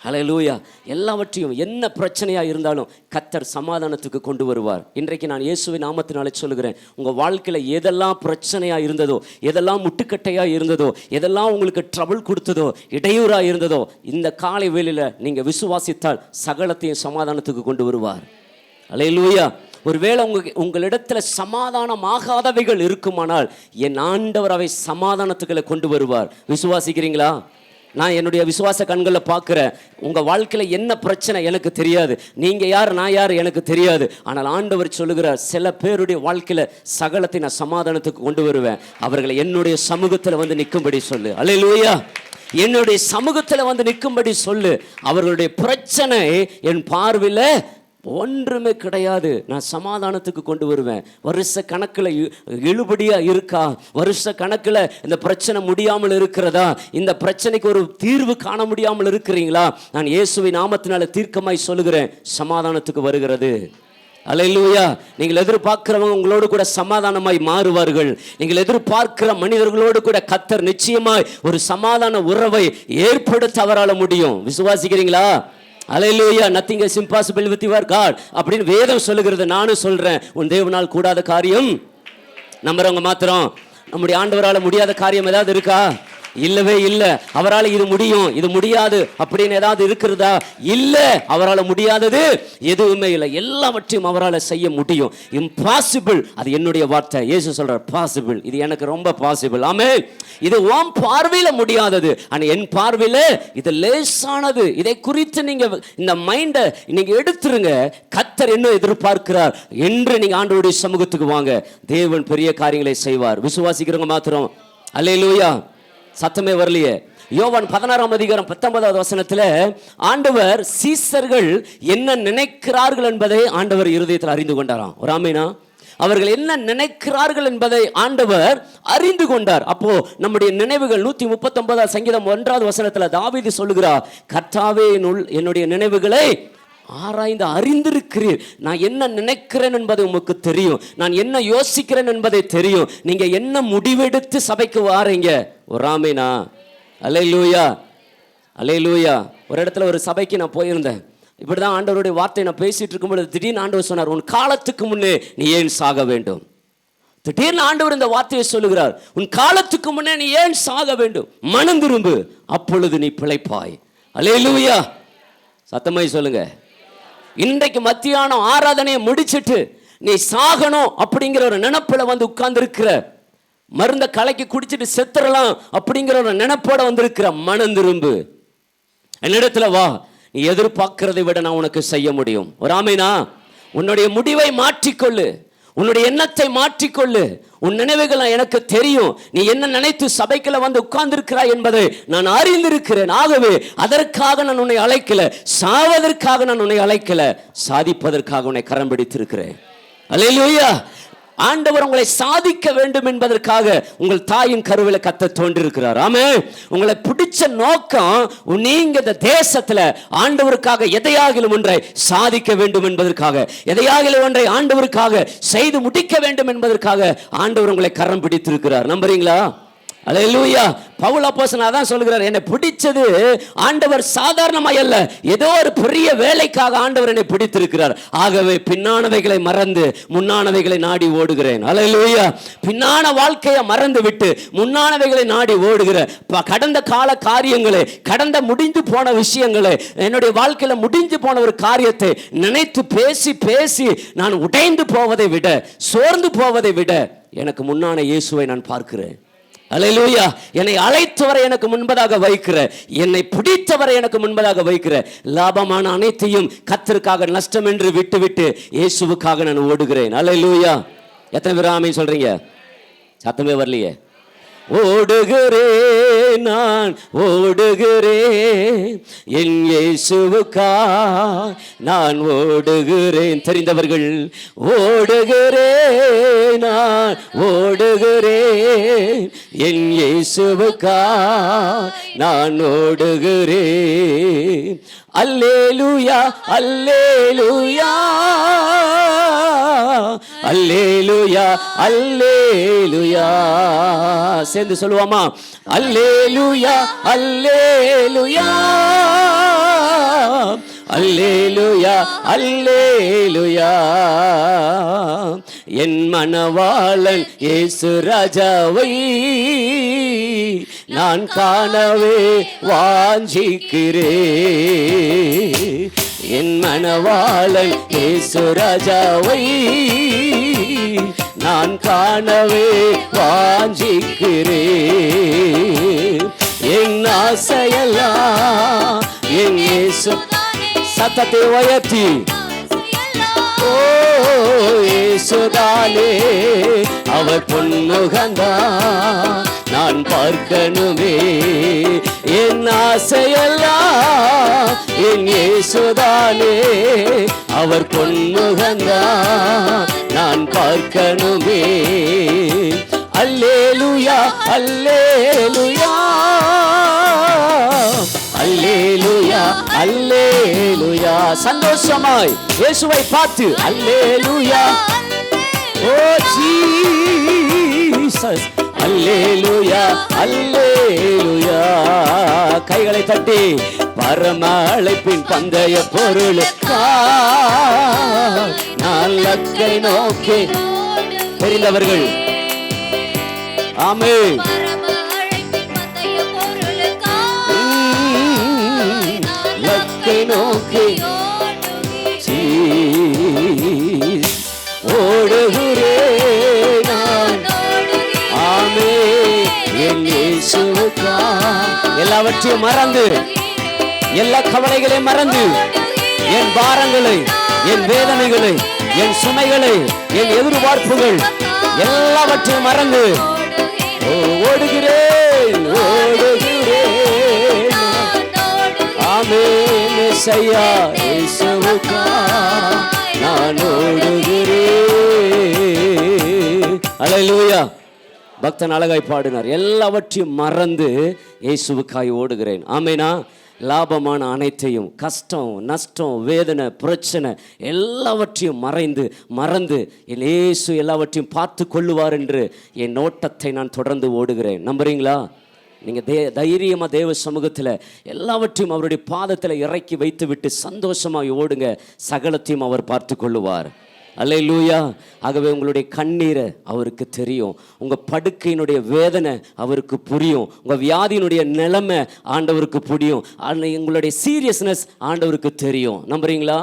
அல்லேலூயா. எல்லாவற்றையும் என்ன பிரச்சனையாக இருந்தாலும் கர்த்தர் சமாதானத்துக்கு கொண்டு வருவார். இன்றைக்கு நான் இயேசுவின் நாமத்தினாலே சொல்லுகிறேன், உங்கள் வாழ்க்கையில் எதெல்லாம் பிரச்சனையாக இருந்ததோ, எதெல்லாம் முட்டுக்கட்டையாக இருந்ததோ, எதெல்லாம் உங்களுக்கு ட்ரபிள் கொடுத்ததோ, இடையூறாக இருந்ததோ, இந்த காலை வேளையில் நீங்கள் விசுவாசித்தால் சகலத்தையும் சமாதானத்துக்கு கொண்டு வருவார். அல்லேலூயா. ஒருவேளை உங்களிடத்தில் சமாதானமாகாதவைகள் இருக்குமானால் என் ஆண்டவர் அவை சமாதானத்துக்களை கொண்டு வருவார். விசுவாசிக்கிறீங்களா? நான் என்னுடைய விசுவாச கண்களில் பார்க்குறேன். உங்கள் வாழ்க்கையில் என்ன பிரச்சனை எனக்கு தெரியாது, நீங்கள் யார் நான் யார் எனக்கு தெரியாது. ஆனால் ஆண்டவர் சொல்லுகிறார், சில பேருடைய வாழ்க்கையில் சகலத்தை நான் சமாதானத்துக்கு கொண்டு வருவேன். அவர்களை என்னுடைய சமூகத்தில் வந்து நிற்கும்படி சொல்லு. அல்லேலூயா. என்னுடைய சமூகத்தில் வந்து நிற்கும்படி சொல்லு. அவர்களுடைய பிரச்சனை என் பார்வையில் ஒன்றுமே கிடையாது, நான் சமாதானத்துக்கு கொண்டு வருவேன். வருஷ கணக்கில் இழுபடியாக இருக்கா, வருஷ கணக்கில் இந்த பிரச்சனை முடியாமல் இருக்கிறதா, இந்த பிரச்சனைக்கு ஒரு தீர்வு காண முடியாமல் இருக்கிறீங்களா, நான் இயேசுவின் நாமத்தினால தீர்க்கமாய் சொல்லுகிறேன், சமாதானத்துக்கு வருகிறது. அல்லேலூயா. நீங்கள் எதிர்பார்க்கிறவங்க உங்களோடு கூட சமாதானமாய் மாறுவார்கள். நீங்கள் எதிர்பார்க்கிற மனிதர்களோடு கூட கர்த்தர் நிச்சயமாய் ஒரு சமாதான உறவை ஏற்படுத்த அவரால் முடியும். விசுவாசிக்கிறீங்களா? அல்லேலூயா. nothing is impossible with your God அப்படின்னு வேதம் சொல்லுகிறது. நானும் சொல்றேன், உன் தேவனால் கூடாத காரியம். நம்புறவங்க மாத்திரம். நம்முடைய ஆண்டவரால் முடியாத காரியம் ஏதாவது இருக்கா? இல்லவே இல்லை. அவரால் இது முடியும், இது முடியாது அப்படின்னு ஏதாவது இருக்கிறதா? இல்லை. அவரால் முடியாதது எதுவுமே இல்லை. எல்லாவற்றையும் அவரால் செய்ய முடியும். இம்பாசிபிள், அது என்னுடைய வார்த்தை. இயேசு சொல்றார் பாசிபிள், இது எனக்கு ரொம்ப பாசிபிள். ஆமென். இது உன் பார்வையில் முடியாதது, ஆனால் என் பார்வையில் இது லேசானது. இதை குறித்து நீங்க இந்த மைண்டை நீங்க எடுத்துருங்க. கர்த்தர் என்ன எதிர்பார்க்கிறார் என்று நீங்க ஆண்டவருடைய சமூகத்துக்கு வாங்க. தேவன் பெரிய காரியங்களை செய்வார். விசுவாசிக்கிறவங்க மாத்திரம். அல்லேலூயா. சத்தமே வரலையே. யோவான் 16:19 ஆண்டவர் சீசர்கள் என்ன நினைக்கிறார்கள் என்பதை ஆண்டவர் இருதயத்தில் அறிந்து கொண்டாராம். ஒரு ஆமீனா? அவர்கள் என்ன நினைக்கிறார்கள் என்பதை ஆண்டவர் அறிந்து கொண்டார். அப்போ நம்முடைய நினைவுகள் 139 சங்கீதம் 1 தாவீது சொல்லுகிறார், கர்த்தாவே என்னுடைய நினைவுகளை ஆராய்ந்து அறிந்திருக்கிறீர். நான் என்ன நினைக்கிறேன் என்பது உமக்கு தெரியும், நான் என்ன யோசிக்கிறேன் என்பதை தெரியும். நீங்க என்ன முடிவெடுத்து சபைக்கு வாரீங்க. ஒரு ஆமீனா? அல்லேலூயா. அல்லேலூயா. ஒரு இடத்துல ஒரு சபைக்கு நான் போயிருந்தேன். இப்படிதான் ஆண்டவருடைய வார்த்தை நான் பேசிட்டு இருக்கும்போது திடீர்னு ஆண்டவர் சொன்னார், உன் காலத்துக்கு முன்னே நீ ஏன் சாக வேண்டும். திடீர்னு ஆண்டவர் இந்த வார்த்தையை சொல்லுகிறார், உன் காலத்துக்கு முன்னே நீ ஏன் சாக வேண்டும், மனம் திரும்பு, அப்பொழுது நீ பிழைப்பாய். அல்லேலூயா. சத்தமாய் சொல்லுங்க. இன்றைக்கு மத்தியானம் ஆராதனையை முடிச்சிட்டு நீ சாகணும் அப்படிங்கிற ஒரு நினைப்புல வந்து உட்கார்ந்து இருக்கிற, மருந்த கலக்கி குடிச்சிட்டு செத்துறலாம் அப்படிங்கிற ஒரு நினைப்போட வந்திருக்கிற, மனம் திரும்பு, என்னிடத்துல வா, நீ எதிர்பார்க்கிறதை விட நான் உனக்கு செய்ய முடியும். ஒரு ஆமீனா? உன்னுடைய முடிவை மாற்றிக்கொள்ளு, உன்னுடைய எண்ணத்தை மாற்றிக்கொள்ளு. உன் நினைவுகள் எனக்கு தெரியும், நீ என்ன நினைத்து சபைக்குள்ள வந்து உட்கார்ந்திருக்கிறாய் என்பதை நான் அறிந்திருக்கிறேன். ஆகவே அதற்காக நான் உன்னை அழைக்கல, சாவதற்காக நான் உன்னை அழைக்கல, சாதிப்பதற்காக உன்னை கரம் பிடித்திருக்கிறேன். அல்லேலூயா. ஆண்டவர் உங்களை சாதிக்க வேண்டும் என்பதற்காக உங்கள் தாயின் கருவில கர்த்தர் தோன்றிருக்கிறார். ஆமென். உங்களை பிடிச்ச நோக்கம், நீங்க இந்த தேசத்துல ஆண்டவருக்காக எதையாகிலும் ஒன்றை சாதிக்க வேண்டும் என்பதற்காக, எதையாகிலும் ஒன்றை ஆண்டவருக்காக செய்து முடிக்க வேண்டும் என்பதற்காக ஆண்டவர் உங்களை கரம் பிடித்திருக்கிறார். நம்புறீங்களா? அல்லேலூயா. பவுல் அப்போஸ்தலன் அதான் சொல்கிறார், என்னை பிடிச்சது ஆண்டவர் சாதாரணமாய் அல்ல, ஏதோ ஒரு பெரிய வேலைக்காக ஆண்டவர் என்னை பிடித்திருக்கிறார். ஆகவே பின்னானவைகளை மறந்து முன்னானவைகளை நாடி ஓடுகிறேன். அல்லேலூயா. பின்னான வாழ்க்கையை மறந்து விட்டு முன்னானவைகளை நாடி ஓடுகிற, கடந்த கால காரியங்களை, கடந்த முடிந்து போன விஷயங்களை, என்னுடைய வாழ்க்கையில முடிஞ்சு போன ஒரு காரியத்தை நினைத்து பேசி பேசி நான் உடைந்து போவதை விட, சோர்ந்து போவதை விட, எனக்கு முன்னான இயேசுவை நான் பார்க்கிறேன். அல்லேலூயா. என்னை அழைத்தவரை எனக்கு முன்பதாக வைக்கிற, என்னை பிடித்தவரை எனக்கு முன்பதாக வைக்கிற, லாபமான அனைத்தையும் கர்த்தருக்காக நஷ்டம் என்று விட்டுவிட்டு இயேசுவுக்காக நான் ஓடுகிறேன். அல்லேலூயா. எத்தனை பேர் ஆமென் சொல்றீங்க? சத்தமே வரலையே. ஓடுகிறேன் நான் ஓடுகிறேன், என் இயேசுவுக்காய் நான் ஓடுகிறேன். தெரிந்தவர்கள் ஓடுகிறேன், நான் ஓடுகிறேன், என் இயேசுவுக்காய் நான் ஓடுகிறேன். அல்லேலூயா அல்லேலூயா அல்லேலூயா அல்லேலூயா. சேர்ந்து சொல்லுவாமா? அல்லேலூயா அல்லேலூயா அல்லேலூயா அல்லேலூயா. என் மணவாளன் இயேசு ராஜாவை நான் காணவே வாஞ்சிக்கிறேன். என் மணவாளன் இயேசு ராஜாவை நான் காணவே வாஞ்சிக்கிறேன். என் ஆசையெல்லாம் என் இயேசு. சத்தத்தை உயர்த்தி ஓ இயேசுதானே அவர் பொன்முகந்தான் நான் பார்க்கணுமே. என் ஆசையெல்லாம் என் இயேசுதானே அவர் பொன்முகந்தான் நான் பார்க்கணுமே. அல்லேலூயா அல்லேலூயா அல்லேலூயா அல்லேலூயா. சந்தோஷமாய் இயேசுவை பார்த்து அல்லேலூயா. ஓ ஜீசஸ் அல்லேலூயா அல்லேலூயா. கைகளை தட்டி பரம அழைப்பின் பந்தய பொருளுக்காய் நான் லக்கை நோக்கி. தெரிந்தவர்கள் ஆமென். லக்கை நோக்கி ஓடுகிறேன் நான். ஆமென். என் இயேசுவுக்காய் எல்லாவற்றையும் மறந்து, எல்லா கவலைகளையும் மறந்து, என் பாரங்களை, என் வேதனைகளை, என் சுமைகளை, என் எதிர்பார்ப்புகள் எல்லாவற்றையும் மறந்து ஓடுகிறேன் ஓடுகிறேன். ஆமென். இயேசையா இயேசுவுக்காய் நான் ஓடுகிறேன். அல்லேலூயா. பக்தன் அழகாய் பாடினார். எல்லாவற்றையும் மறந்து இயேசுவுக்காய் ஓடுகிறேன். ஆமெனா. லாபமான அனைத்தையும், கஷ்டம் நஷ்டம் வேதனை பிரச்சனை எல்லாவற்றையும் மறந்து என் இயேசு எல்லாவற்றையும் பார்த்து கொள்ளுவார் என்று என் நோட்டத்தை நான் தொடர்ந்து ஓடுகிறேன். நம்புறீங்களா? நீங்கள் தைரியமாக தேவ சமூகத்தில் எல்லாவற்றையும் அவருடைய பாதத்தில் இறக்கி வைத்து விட்டு சந்தோஷமாக ஓடுங்க. சகலத்தையும் அவர் பார்த்து கொள்ளுவார். அல்லேலூயா. ஆகவே உங்களுடைய கண்ணீரை அவருக்கு தெரியும், உங்கள் படுக்கையினுடைய வேதனை அவருக்கு புரியும், உங்கள் வியாதியினுடைய நிலைமை ஆண்டவருக்கு புரியும், உங்களுடைய சீரியஸ்னஸ் ஆண்டவருக்கு தெரியும். நம்புறீங்களா?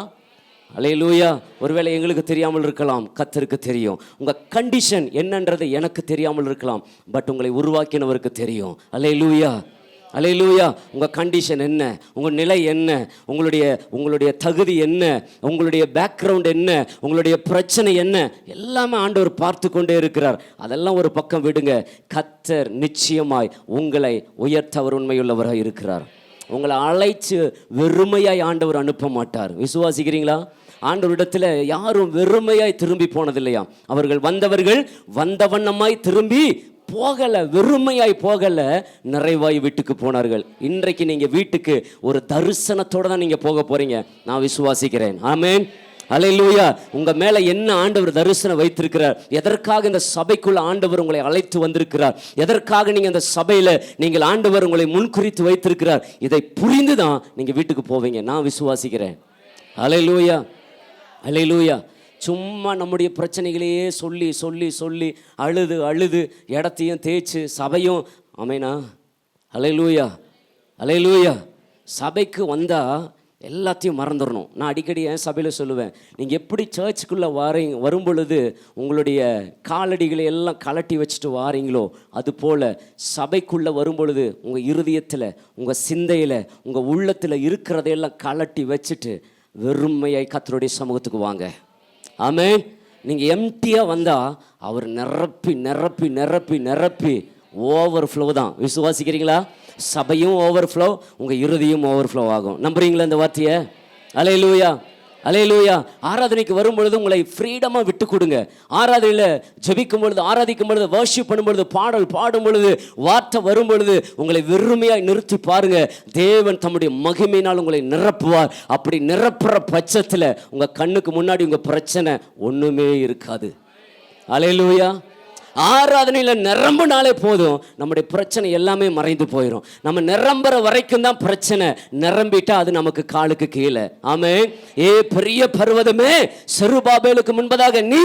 அல்லேலூயா. ஒருவேளை எங்களுக்கு தெரியாமல் இருக்கலாம், கர்த்தருக்கு தெரியும். உங்கள் கண்டிஷன் என்னன்றது எனக்கு தெரியாமல் இருக்கலாம், பட் உங்களை உருவாக்கினவருக்கு தெரியும். அல்லேலூயா அல்லேலூயா. உங்கள் கண்டிஷன் என்ன, உங்கள் நிலை என்ன, உங்களுடைய தகுதி என்ன, உங்களுடைய பேக்ரவுண்ட் என்ன, உங்களுடைய பிரச்சனை என்ன, எல்லாமே ஆண்டவர் பார்த்து கொண்டே இருக்கிறார். அதெல்லாம் ஒரு பக்கம் விடுங்க. கர்த்தர் நிச்சயமாய் உங்களை உயர்த்த அவர் உண்மையுள்ளவராக இருக்கிறார். உங்களை அழைச்சு வெறுமையாய் ஆண்டவர் அனுப்ப மாட்டார். விசுவாசிக்கிறீங்களா? ஆண்டவரிடத்தில் யாரும் வெறுமையாய் திரும்பி போனதில்லையா? அவர்கள் வந்த வண்ணமாய் திரும்பி போகலை, வெறுமையாய் போகலை, நிறைவாய் வீட்டுக்கு போனார்கள். இன்றைக்கு நீங்கள் வீட்டுக்கு ஒரு தரிசனத்தோடு தான் நீங்கள் போக போகிறீங்க. நான் விசுவாசிக்கிறேன். ஆமென். அல்லேலூயா. உங்கள் மேலே என்ன ஆண்டவர் தரிசனம் வைத்திருக்கிறார், எதற்காக இந்த சபைக்குள்ள ஆண்டவர் உங்களை அழைத்து வந்திருக்கிறார், எதற்காக நீங்கள் இந்த சபையில் நீங்கள் ஆண்டவர் உங்களை முன்குறித்து வைத்திருக்கிறார், இதை புரிந்து தான் நீங்கள் வீட்டுக்கு போவீங்க. நான் விசுவாசிக்கிறேன். அல்லேலூயா அல்லேலூயா. சும்மா நம்முடைய பிரச்சனைகளையே சொல்லி சொல்லி சொல்லி அழுது இடத்தையும் தேய்ச்சி சபையும். ஆமேனா. அல்லேலூயா அல்லேலூயா. சபைக்கு வந்தால் எல்லாத்தையும் மறந்துடணும். நான் அடிக்கடி என் சபையில் சொல்லுவேன், நீங்கள் எப்படி சர்ச்சுக்குள்ளே வரும் பொழுது உங்களுடைய காலடிகளை எல்லாம் கலட்டி வச்சுட்டு வாரீங்களோ, அதுபோல் சபைக்குள்ளே வரும் பொழுது உங்கள் இருதயத்தில், உங்கள் சிந்தையில், உங்கள் உள்ளத்தில் இருக்கிறதையெல்லாம் கலட்டி வச்சுட்டு வெறுமையாய் கர்த்தருடைய சமூகத்துக்கு வாங்க. ஆமென். நீங்கள் எம்டியாக வந்தால் அவர் நிரப்பி நிரப்பி நிரப்பி நிரப்பி ஓவர்ஃப்ளோ தான். விசுவாசிக்கிறீங்களா? சபையும் ஓவர்ஃப்ளோ, உங்கள் இருதயம் ஓவர்ஃப்ளோ ஆகும். நம்புறீங்களா இந்த வார்த்தையை? அல்லேலூயா, அல்லேலூயா. ஆராதனைக்கு வரும்பொழுது உங்களை ஃப்ரீடமாக விட்டு கொடுங்க. ஆராதனையில் ஜெபிக்கும் பொழுது, ஆராதிக்கும் பொழுது, வர்ஷிப் பண்ணும் பொழுது, பாடல் பாடும் பொழுது, வார்த்தை வரும் பொழுது உங்களை வெறுமையாக நிறுத்தி பாருங்க. தேவன் தம்முடைய மகிமையினால் உங்களை நிரப்புவார். அப்படி நிரப்புற பட்சத்தில் உங்கள் கண்ணுக்கு முன்னாடி உங்கள் பிரச்சனை ஒன்றுமே இருக்காது. அல்லேலூயா. ஆராதனையில் நிரம்புனாலே போதும், நம்முடைய பிரச்சனை எல்லாமே மறைந்து போயிடும். நம்ம நிரம்புற வரைக்கும் தான் பிரச்சனை, நிரம்பிட்டா அது நமக்கு காலுக்கு கீழே. ஆமென். ஏ பெரிய பர்வதமே, செருபாபேலுக்கு முன்பதாக நீ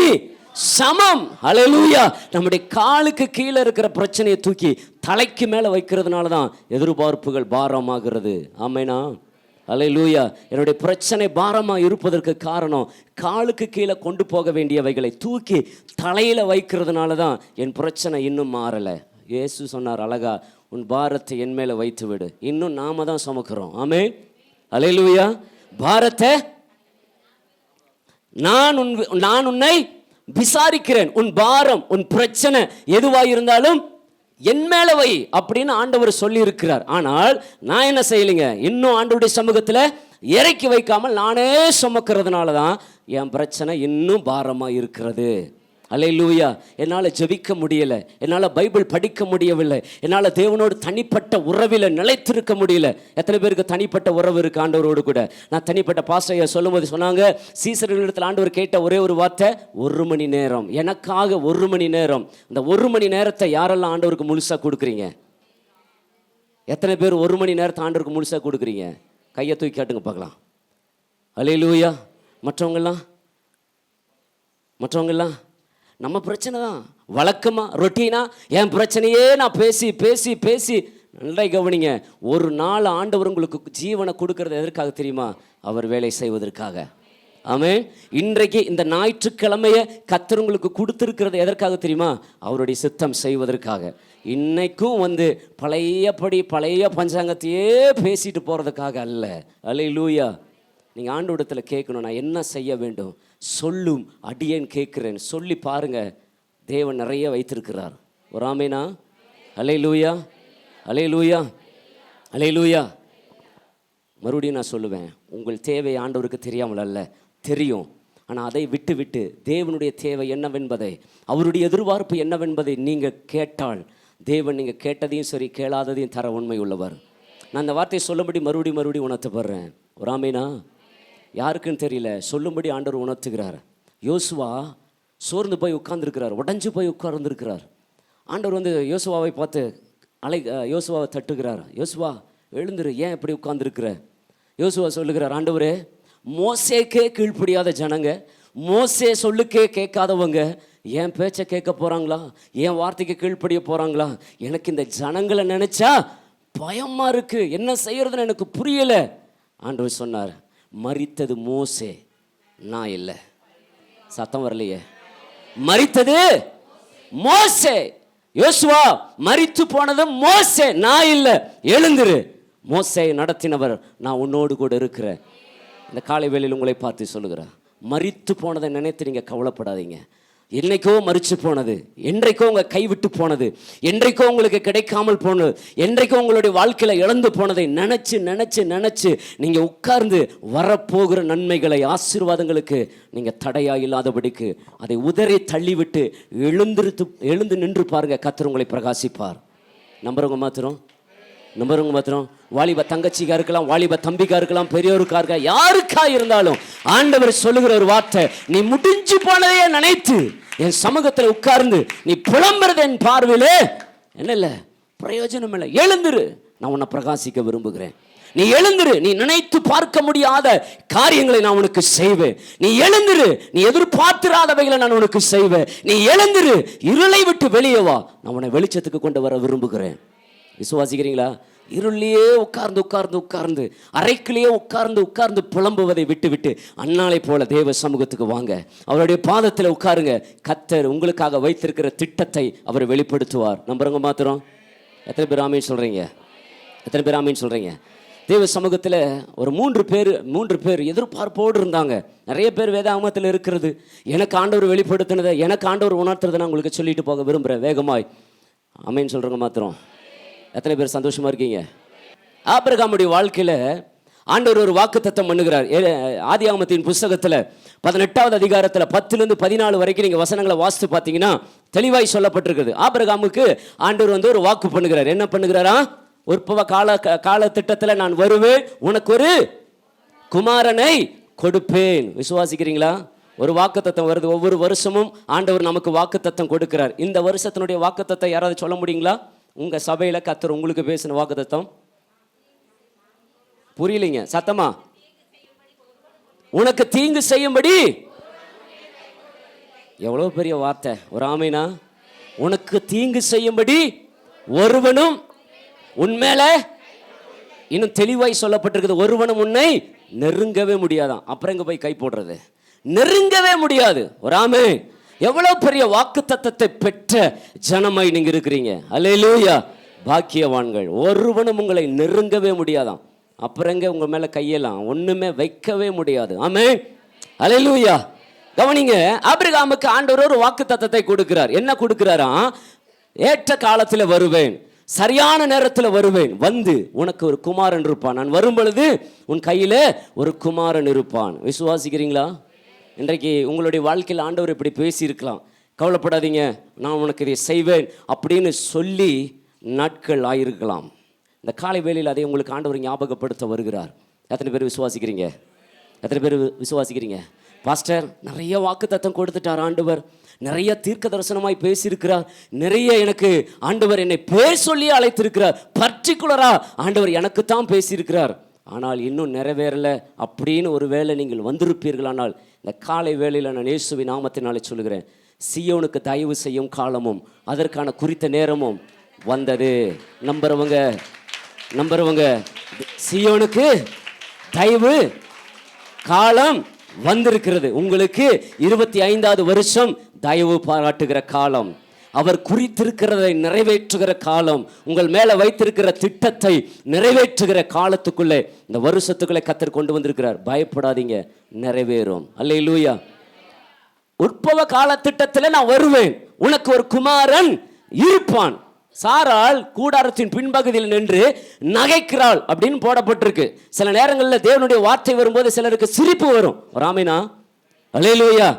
சமம். அல்லேலூயா. நம்முடைய காலுக்கு கீழே இருக்கிற பிரச்சனையை தூக்கி தலைக்கு மேலே வைக்கிறதுனால தான் எதிர்பார்ப்புகள் பாரமாகிறது. ஆமேனா? அல்லேலூயா. என்னுடைய பிரச்சனை பாரமாக இருப்பதற்கு காரணம், காலுக்கு கீழே கொண்டு போக வேண்டியவைகளை தூக்கி தலையில் வைக்கிறதுனால தான் என் பிரச்சனை இன்னும் மாறலை. இயேசு சொன்னார் அழகா, உன் பாரத்தை என் மேலே வைத்து விடு. இன்னும் நாம தான் சுமக்கிறோம். ஆமென். அல்லேலூயா. பாரத்தை நான் உன்னை விசாரிக்கிறேன். உன் பாரம், உன் பிரச்சனை எதுவாக இருந்தாலும் என் மேல வை அப்படின்னு ஆண்டவர் சொல்லி இருக்கிறார். ஆனால் நான் என்ன செய்யலைங்க, இன்னும் ஆண்டவருடைய சமூகத்தில் இறக்கி வைக்காமல் நானே சுமக்கிறதுனால தான் என் பிரச்சனை இன்னும் பாரமா இருக்கிறது. அல்லேலூயா. என்னால் ஜெபிக்க முடியலை, என்னால் பைபிள் படிக்க முடியவில்லை, என்னால் தேவனோடு தனிப்பட்ட உறவில் நிலைத்திருக்க முடியல. எத்தனை பேருக்கு தனிப்பட்ட உறவு இருக்கு ஆண்டவரோடு கூட? நான் தனிப்பட்ட பாஸ்டரை சொல்லும்போது சொன்னாங்க, சீசர்களிடத்தில் ஆண்டவர் கேட்ட ஒரே ஒரு வார்த்தை, 1 மணி நேரம், எனக்காக 1 மணி நேரம். இந்த 1 மணி நேரத்தை யாரெல்லாம் ஆண்டவருக்கு முழுசாக கொடுக்குறீங்க? எத்தனை பேர் 1 மணி நேரத்தை ஆண்டவருக்கு முழுசாக கொடுக்குறீங்க? கையை தூக்கி காட்டுங்க பார்க்கலாம். அல்லேலூயா. மற்றவங்கெல்லாம் நம்ம பிரச்சனை தான் வழக்கமாக ரொட்டீனாக என் பிரச்சனையே நான் பேசி பேசி பேசி. நல்லா கவனிங்க, ஒரு நாள் ஆண்டவர் உங்களுக்கு ஜீவனை கொடுக்கறது எதற்காக தெரியுமா? அவர் வேலை செய்வதற்காக. ஆமென். இன்றைக்கு இந்த ஞாயிற்றுக்கிழமையை கர்த்தர் உங்களுக்கு கொடுத்துருக்கிறது எதற்காக தெரியுமா? அவருடைய சித்தம் செய்வதற்காக. இன்னைக்கும் பழைய பஞ்சாங்கத்தையே பேசிட்டு போகிறதுக்காக அல்ல. அல்லேலூயா. நீங்கள் ஆண்டவரிடத்தில் கேட்கணும், நான் என்ன செய்ய வேண்டும் சொல்லும், அடியேன் கேட்குறேன். சொல்லி பாருங்க, தேவன் நிறைய வைத்திருக்கிறார். ஒரு ஆமேனா? அல்லேலூயா, அல்லேலூயா, அல்லேலூயா. மறுபடியும் நான் சொல்லுவேன், உங்கள் தேவை ஆண்டவருக்கு தெரியாமல் அல்ல, தெரியும். ஆனால் அதை விட்டு தேவனுடைய தேவை என்னவென்பதை, அவருடைய எதிர்பார்ப்பு என்னவென்பதை நீங்கள் கேட்டால், தேவன் நீங்கள் கேட்டதையும் சரி கேளாததையும் தர உண்மை உள்ளவர். நான் அந்த வார்த்தையை சொல்லும்படி மறுபடியும் உணர்த்தப்படுறேன். ஒரு ஆமேனா? யாருக்குன்னு தெரியல, சொல்லும்படி ஆண்டவர் உணர்த்துகிறார். யோசுவா சோர்ந்து போய் உட்கார்ந்துருக்கிறார், உடஞ்சி போய் உட்கார்ந்துருக்கிறார். ஆண்டவர் யோசுவாவை பார்த்து யோசுவாவை தட்டுகிறார். யோசுவா எழுந்துரு, ஏன் இப்படி உட்கார்ந்துருக்கிற? யோசுவா சொல்லுகிறார், ஆண்டவரே, மோசேக்கே கீழ்ப்படியாத ஜனங்க, மோசே சொல்லுக்கே கேட்காதவங்க என் பேச்சை கேட்க போகிறாங்களா? என் வார்த்தைக்கு கீழ்ப்படிய போகிறாங்களா? எனக்கு இந்த ஜனங்களை நினச்சா பயமாக இருக்குது, என்ன செய்யறதுன்னு எனக்கு புரியலை. ஆண்டவர் சொன்னார், மரித்தது மோசே, நான் இல்லை. சத்தம் வரலையே. மரித்தது மோசே. யோசுவா, மரித்து போனது மோசே, நான் இல்லை. எழுந்துரு, மோசே நடத்தினவர் நான் உன்னோடு கூட இருக்கிறேன். இந்த காலை வேளையில் உங்களை பார்த்து சொல்லுகிறேன், மரித்து போனதை நினைத்து நீங்கள் கவலைப்படாதீங்க. என்னைக்கோ மரிச்சு போனது, என்றைக்கோ உங்கள் கைவிட்டு போனது, என்றைக்கோ உங்களுக்கு கிடைக்காமல் போனது, என்றைக்கோ உங்களுடைய வாழ்க்கையில் இழந்து போனதை நினச்சி நீங்கள் உட்கார்ந்து வரப்போகிற நன்மைகளை, ஆசீர்வாதங்களுக்கு நீங்கள் தடையாக இல்லாதபடிக்கு அதை உதறி தள்ளிவிட்டு எழுந்து நின்று பாருங்க, கர்த்தர் உங்களை பிரகாசிப்பார். நம்புறவங்க மாத்திரம் வாலிப தங்கச்சிக்கா இருக்கலாம், வாலிப தம்பிக்கா இருக்கலாம், பெரியோருக்கா இருக்கா, யாருக்கா இருந்தாலும் ஆண்டவர் சொல்லுகிற ஒரு வார்த்தை, நீ முடிஞ்சு போனதையே நினைத்து என் சமூகத்தில் உட்கார்ந்து நீ புலம்புறது என் பார்வையிலே என்ன இல்லை, பிரயோஜனம் இல்லை. எழுந்துரு, நான் உன்னை பிரகாசிக்க விரும்புகிறேன். நீ எழுந்துரு, நீ நினைத்து பார்க்க முடியாத காரியங்களை நான் உனக்கு செய்வேன். நீ எழுந்துரு, நீ எதிர்பார்த்திராதவைகளை நான் உனக்கு செய்வேன். நீ எழுந்துரு, இருளை விட்டு வெளியே வா, நான் உன்னை வெளிச்சத்துக்கு கொண்டு வர விரும்புகிறேன். விசுவாசிக்கிறீங்களா? இருளிலேயே உட்கார்ந்து அறைக்குள்ளேயே உட்கார்ந்து புலம்புவதை விட்டு அன்னாலை போல தேவ சமூகத்துக்கு வாங்க, அவருடைய பாதத்தில் உட்காருங்க. கர்த்தர் உங்களுக்காக வைத்திருக்கிற திட்டத்தை அவர் வெளிப்படுத்துவார். நம்புறவங்க மாத்திரம் எத்தனை பேர் ஆமீன் சொல்றீங்க? தேவ சமூகத்தில் ஒரு மூன்று பேர் எதிர்பார்ப்போடு இருந்தாங்க. நிறைய பேர் வேதாகமத்தில் இருக்கிறது. எனக்கு ஆண்டவர் வெளிப்படுத்தினதை, எனக்கு ஆண்டவர் உணர்த்துறதை நான் உங்களுக்கு சொல்லிட்டு போக விரும்புகிறேன் வேகமாய். ஆமென் சொல்கிறவங்க மாத்திரம் எத்தனை பேர் சந்தோஷமாக இருக்கீங்க? ஆபிரகாமுடைய வாழ்க்கையில் ஆண்டவர் ஒரு வாக்குத்தத்தம் பண்ணுகிறார். ஆதியாகமத்தின் புஸ்தகத்தில் 18வது அதிகாரத்தில் 10லேருந்து 14 வரைக்கும் நீங்கள் வசனங்களை வாசித்து பார்த்தீங்கன்னா தெளிவாய் சொல்லப்பட்டிருக்குது. ஆபிரகாமுக்கு ஆண்டவர் ஒரு வாக்கு பண்ணுகிறார். என்ன பண்ணுகிறாரா? உற்பவ கால திட்டத்தில் நான் வருவேன், உனக்கு ஒரு குமாரனை கொடுப்பேன். விசுவாசிக்கிறீங்களா? ஒரு வாக்குத்தத்தம் வருது. ஒவ்வொரு வருஷமும் ஆண்டவர் நமக்கு வாக்குத்தத்தம் கொடுக்கிறார். இந்த வருஷத்தினுடைய வாக்குத்தத்தம் யாராவது சொல்ல முடியுங்களா? உங்கள் சபையில் கர்த்தர் உங்களுக்கு பேசின வாக்குத்தத்தம் புரியலைங்க, சத்தமா. உனக்கு தீங்கு செய்யும்படி. எவ்வளவு பெரிய வார்த்தை, ஒரு ஆமைனா. உனக்கு தீங்கு செய்யும்படி ஒருவனும் உன்மேல, இன்னும் தெளிவாய் சொல்லப்பட்டிருக்குது, ஒருவனும் உன்னை நெருங்கவே முடியாதான். அப்புறம் எங்க போய் கை போடுறது? நெருங்கவே முடியாது. ஒரு ஆமே. எவ்வளவு பெரிய வாக்குத்தத்தத்தை பெற்ற ஜனமாய் நீங்க இருக்கிறீங்க. அல்லேலூயா. பாக்கியவான்கள். ஒருவனும் உங்களை நெருங்கவே முடியாதான். அப்புறங்க உங்க மேல கையெல்லாம் ஒண்ணுமே வைக்கவே முடியாது. ஆமென். அல்லேலூயா. கவனிங்க, ஆபிரகாமுக்கு ஆண்டவர் ஒரு வாக்குத்தத்தத்தை கொடுக்கிறார். என்ன கொடுக்கிறாரா? ஏற்ற காலத்தில் வருவேன், சரியான நேரத்தில் வருவேன், வந்து உனக்கு ஒரு குமாரன் இருப்பான், நான் வரும் பொழுது உன் கையில ஒரு குமாரன் இருப்பான். விசுவாசிக்கிறீங்களா? இன்றைக்கு உங்களுடைய வாழ்க்கையில் ஆண்டவர் இப்படி பேசியிருக்கலாம். கவலைப்படாதீங்க, நான் உனக்கு இதை செய்வேன் அப்படின்னு சொல்லி நாட்கள் ஆயிருக்கலாம். இந்த காலை வேளையில் அதை உங்களுக்கு ஆண்டவர் ஞாபகப்படுத்த வருகிறார். எத்தனை பேர் விசுவாசிக்கிறீங்க? எத்தனை பேர் விசுவாசிக்கிறீங்க? பாஸ்டர், நிறைய வாக்குத்தத்தம் கொடுத்துட்டார் ஆண்டவர், நிறைய தீர்க்க தரிசனமாய் பேசியிருக்கிறார், நிறைய எனக்கு ஆண்டவர் என்னை பேர் சொல்லி அழைத்திருக்கிறார், பர்டிகுலரா ஆண்டவர் எனக்கு தான் பேசியிருக்கிறார், ஆனால் இன்னும் நிறைவேறல அப்படின்னு ஒரு வேளை நீங்கள் வந்திருப்பீர்களானால் இந்த காலை வேளையில் நான் இயேசுவின் நாமத்தினாலே சொல்லுகிறேன், சீயோனுக்கு தயவு செய்யும் காலமும் அதற்கான குறித்த நேரமும் வந்தது. நம்புறவங்க சீயோனுக்கு தயவு காலம் வந்திருக்கிறது. உங்களுக்கு 25வது வருஷம் தயவு பாராட்டுகிற காலம், அவர் குறித்திருக்கிறதை நிறைவேற்றுகிற காலம், உங்கள் மேல வைத்திருக்கிற திட்டத்தை நிறைவேற்றுகிற காலத்துக்குள்ளே இந்த வருஷத்துக்குள்ளே கர்த்தர் கொண்டு வந்திருக்கிறார். பயப்படாதீங்க, நிறைவேறும். அல்லேலூயா. உற்பவ கால திட்டத்தில் நான் வருவேன், உனக்கு ஒரு குமாரன் இருப்பான். சாராள் கூடாரத்தின் பின்பகுதியில் நின்று நகைக்கிறாள் அப்படின்னு போடப்பட்டிருக்கு. சில நேரங்களில் தேவனுடைய வார்த்தை வரும்போது சிலருக்கு சிரிப்பு வரும். ராமினா, அல்லேலூயா.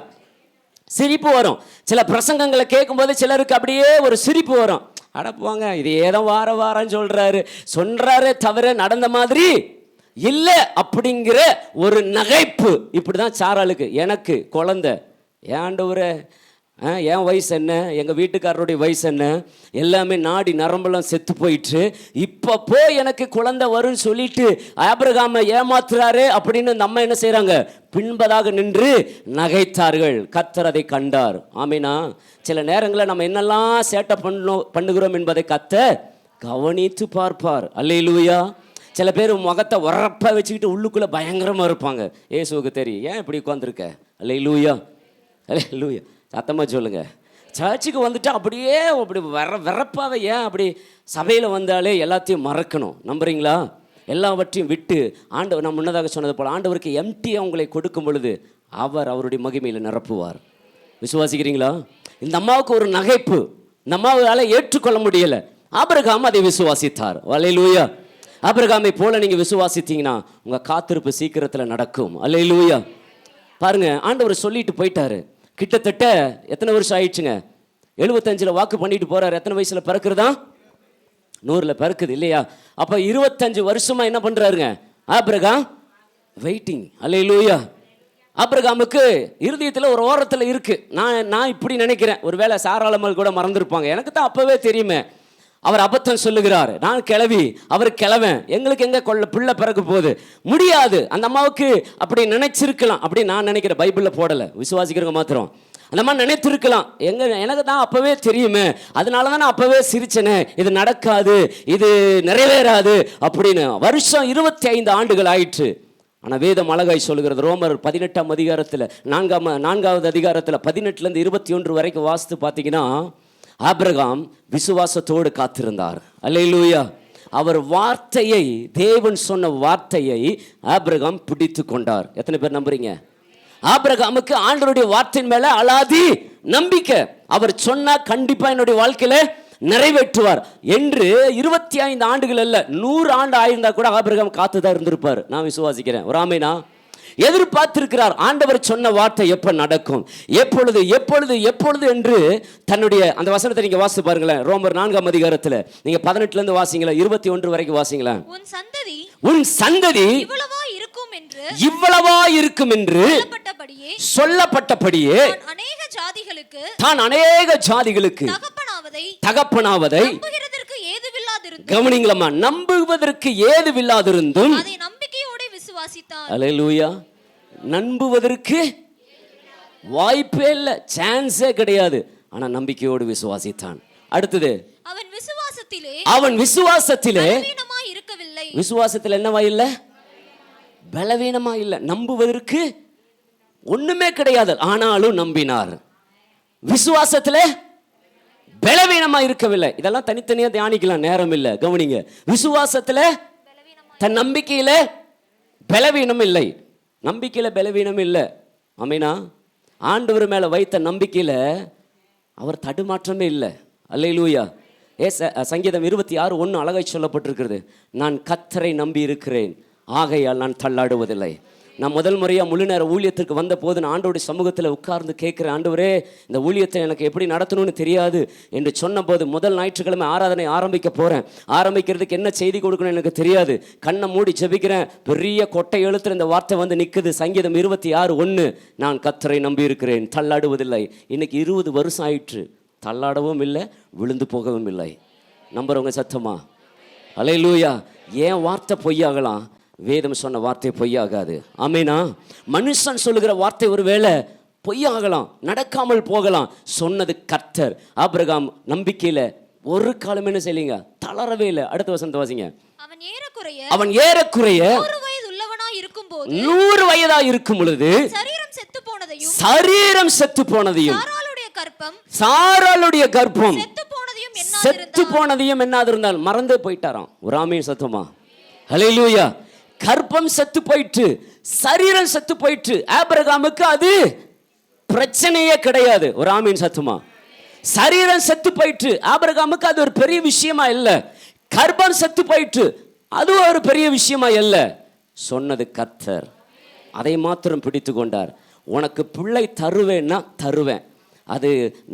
சிரிப்பு வரும். சில பிரசங்கங்களை கேட்கும்போது சிலருக்கு அப்படியே ஒரு சிரிப்பு வரும். அடப்புவாங்க, இது ஏதோ வாரம் சொல்றாரு தவிர நடந்த மாதிரி இல்லை அப்படிங்கிற ஒரு நகைப்பு. இப்படிதான் சாராளுக்கு. எனக்கு குழந்தை, ஆண்டவரே, என் வயசு என்ன, எங்கள் வீட்டுக்காரருடைய வயசு என்ன, எல்லாமே நாடி நரம்பெல்லாம் செத்து போயிட்டு இப்போ போய் எனக்கு குழந்தை வரும்னு சொல்லிட்டு ஆபிரகாமை ஏமாத்துறாரு அப்படின்னு நம்ம என்ன செய்கிறாங்க? பின்பதாக நின்று நகைத்தார்கள். கர்த்தர் அதை கண்டார். ஆமீனா. சில நேரங்களில் நம்ம என்னெல்லாம் சேட்டை பண்ணுகிறோம் என்பதை கர்த்தர் கவனித்து பார்ப்பார். அல்லேலூயா. சில பேர் முகத்தை உரப்பா வச்சுக்கிட்டு உள்ளுக்குள்ளே பயங்கரமாக இருப்பாங்க. ஏசுவுக்கு தெரியும், ஏன் இப்படி உட்காந்துருக்க? அல்லேலூயா. அல்லேலூயா. சத்தமாக சொல்லுங்க. சர்ச்சுக்கு வந்துட்டு அப்படியே அப்படி வரப்பாவே ஏன் அப்படி சபையில் வந்தாலே எல்லாத்தையும் மறக்கணும்? நம்புறீங்களா? எல்லாவற்றையும் விட்டு ஆண்டவர், நான் முன்னதாக சொன்னது போல், ஆண்டவருக்கு எம்டியாக உங்களை கொடுக்கும் பொழுது அவர் அவருடைய மகிமையில் நிரப்புவார். விசுவாசிக்கிறீங்களா? இந்த அம்மாவுக்கு ஒரு நகைப்பு, இந்த அம்மாவால் ஏற்றுக்கொள்ள முடியலை. ஆபிரகாம் அதை விசுவாசித்தார். அல்லேலூயா. ஆபிரகாமை போல நீங்கள் விசுவாசித்தீங்கன்னா உங்கள் காத்திருப்பு சீக்கிரத்தில் நடக்கும். அல்லேலூயா. பாருங்க, ஆண்டவர் சொல்லிட்டு போயிட்டாரு. கிட்டத்தட்ட எத்தனை வருஷம் ஆயிடுச்சுங்க? 75 வாக்கு பண்ணிட்டு போறாரு. எத்தனை வயசுல பிறக்குறதா? 100 பிறக்குது இல்லையா? அப்ப 25 வருஷமா என்ன பண்றாருங்க ஆபிரகாம்? வெயிட்டிங். அல்லேலூயா. ஆபிரகாமுக்கு இருதயத்தில் ஒரு ஓரத்தில் இருக்கு. நான் இப்படி நினைக்கிறேன், ஒருவேளை சாராளமல் கூட மறந்துருப்பாங்க. எனக்கு தான் அப்பவே தெரியுமே, அவர் அபத்தம் சொல்லுகிறார், நான் கிளவி, அவர் கிழவன், எங்களுக்கு எங்க பிள்ளை பிறகு போகுது, முடியாது. அந்த அம்மாவுக்கு அப்படி நினைச்சிருக்கலாம். அப்படி நான் நினைக்கிறேன், பைபிளில் போடலை, விசுவாசிக்கிறவங்க மாத்திரம். அந்த அம்மா நினைத்திருக்கலாம், எனக்கு தான் அப்பவே தெரியுமே, அதனால தான் நான் அப்பவே சிரிச்சேனே, இது நடக்காது, இது நிறைவேறாது அப்படின்னு. வருஷம் 25 ஆண்டுகள் ஆயிற்று. ஆனால் வேதம் அழகாய் சொல்லுகிறது. ரோமர் 18ஆம் அதிகாரத்தில் 4வது அதிகாரத்தில் 18லேருந்து 21 வரைக்கும் வாசித்து பார்த்தீங்கன்னா, ஆபிரகாம் விசுவாசத்தோடு காத்திருந்தார். அல்லேலூயா. அவர் வார்த்தையை, தேவன் சொன்ன வார்த்தையை ஆபிரகாம் பிடித்து கொண்டார். எத்தனை பேர் நம்புறீங்க? ஆபிரகாமுக்கு ஆண்டவருடைய வார்த்தையின் மேல அலாதி நம்பிக்கை. அவர் சொன்னா கண்டிப்பா என்னுடைய வாழ்க்கையில நிறைவேற்றுவார் என்று 25 ஆண்டுகள் அல்ல 100 ஆண்டு ஆயிருந்தா கூட ஆபிரகாம் காத்துதான் இருந்திருப்பார். நான் விசுவாசிக்கிறேன். ஒரு ஆமேனா? எதிர்பார்த்திருக்கிறார். ஆண்டவர் சொன்ன வார்த்தை எப்ப நடக்கும், எப்பொழுது எப்பொழுது எப்பொழுது என்று தன்னுடைய அந்த வசனத்தை நீங்க வாசித்து பாருங்களேன். ரோமர் 4ஆம் அதிகாரத்துல நீங்க 18 இருந்து வாசிங்களேன், 21 வரைக்கும் வாசிங்களேன். உன் சந்ததி இவ்வளவா இருக்கும் என்று சொல்லப்பட்டபடியே தான் அநேக ஜாதிகளுக்கு தகப்பனாவதை கவனிங்களம்மா, நம்புவதற்கு ஏதுவில்லாதிருந்தும் அல்லேலூயா, நம்புவதற்கு வாய்ப்பே இல்லை, சான்ஸே கிடையாது. ஆனா நம்பிக்கையோடு விசுவாசித்தான். அடுத்தது அவன் விசுவாசத்திலே விசுவாசத்தில் என்னவா இல்லை? பலவீனமா இல்லை. நம்புவதற்கு ஒண்ணுமே கிடையாது, ஆனாலும் நம்பினார். விசுவாசத்துல பலவீனமா இருக்கவில்லை. இதெல்லாம் தனித்தனியா தியானிக்கலாம், நேரம் இல்லை. கவனிங்க, விசுவாசத்துல தன் நம்பிக்கையில பலவீனம் இல்லை, நம்பிக்கையில பலவீனம் இல்லை. ஆமீனா? ஆண்டவர் மேல வைத்த நம்பிக்கையில அவர் தடுமாற்றமே இல்லை. அல்லேலூயா. சங்கீதம் 26:1 அழகாய் சொல்லப்பட்டிருக்கிறது. நான் கர்த்தரை நம்பி இருக்கிறேன், ஆகையால் நான் தள்ளாடுவதில்லை. நான் முதல் முறையாக முழு நேர ஊழியத்திற்கு வந்த போது நான் ஆண்டோடைய சமூகத்தில் உட்கார்ந்து கேட்குறேன், ஆண்டவரே இந்த ஊழியத்தை எனக்கு எப்படி நடத்தணும்னு தெரியாது என்று சொன்னபோது, முதல் ஞாயிற்றுக்கிழமை ஆராதனை ஆரம்பிக்க போகிறேன், ஆரம்பிக்கிறதுக்கு என்ன செய்தி கொடுக்கணும்னு எனக்கு தெரியாது. கண்ணை மூடி ஜெபிக்கிறேன், பெரிய கொட்டை எழுத்துல இந்த வார்த்தை வந்து நிற்குது. சங்கீதம் 26:1, நான் கர்த்தரை நம்பி இருக்கிறேன், தள்ளாடுவதில்லை. இன்னைக்கு 20 வருஷம் ஆயிற்று, தள்ளாடவும் இல்லை, விழுந்து போகவும் இல்லை. நம்புறவங்க சத்தமா அல்லேலூயா. ஏன் வார்த்தை பொய்யாகலாம், வேதம் சொன்ன வார்த்தை பொய்யாகாது. ஆமேனா? மனுஷன் சொல்லுகிற வார்த்தை ஒருவேளை பொய்யாகலாம், நடக்காமல் போகலாம். சொன்னது கர்த்தர். ஆபிரகாம் நம்பிக்கையில ஒரு காலம் என்ன செய்யலீங்க, தளரவே இல்லை. அடுத்த வசனத்தை வாசிங்க. அவன் ஏறக்குறைய 100 வயதா இருக்கும் பொழுது சரீரம் செத்து போனதையும் சாராளுடைய கர்ப்பம் செத்து போனதையும் என்ன இருந்தால் மறந்தே போயிட்டாராம். ஒரு ஆமீன் சத்தமா? ஹல்லேலூயா. கர்ப்பம் செத்து போயிட்டு, சரீரம் செத்து போயிட்டு. ஆபிரகாமுக்கு அது பிரச்சனையே கிடையாது. ஒரு ஆமீன் சத்தமா? சரீரம் செத்து போயிட்டு ஆபிரகாமுக்கு அது ஒரு பெரிய விஷயமா இல்லை. கர்ப்பம் செத்து போயிட்டு அது ஒரு பெரிய விஷயமா இல்லை. சொன்னது கர்த்தர், அதை மாத்திரம் பிடித்து கொண்டார். உனக்கு பிள்ளை தருவேன்னா தருவேன். அது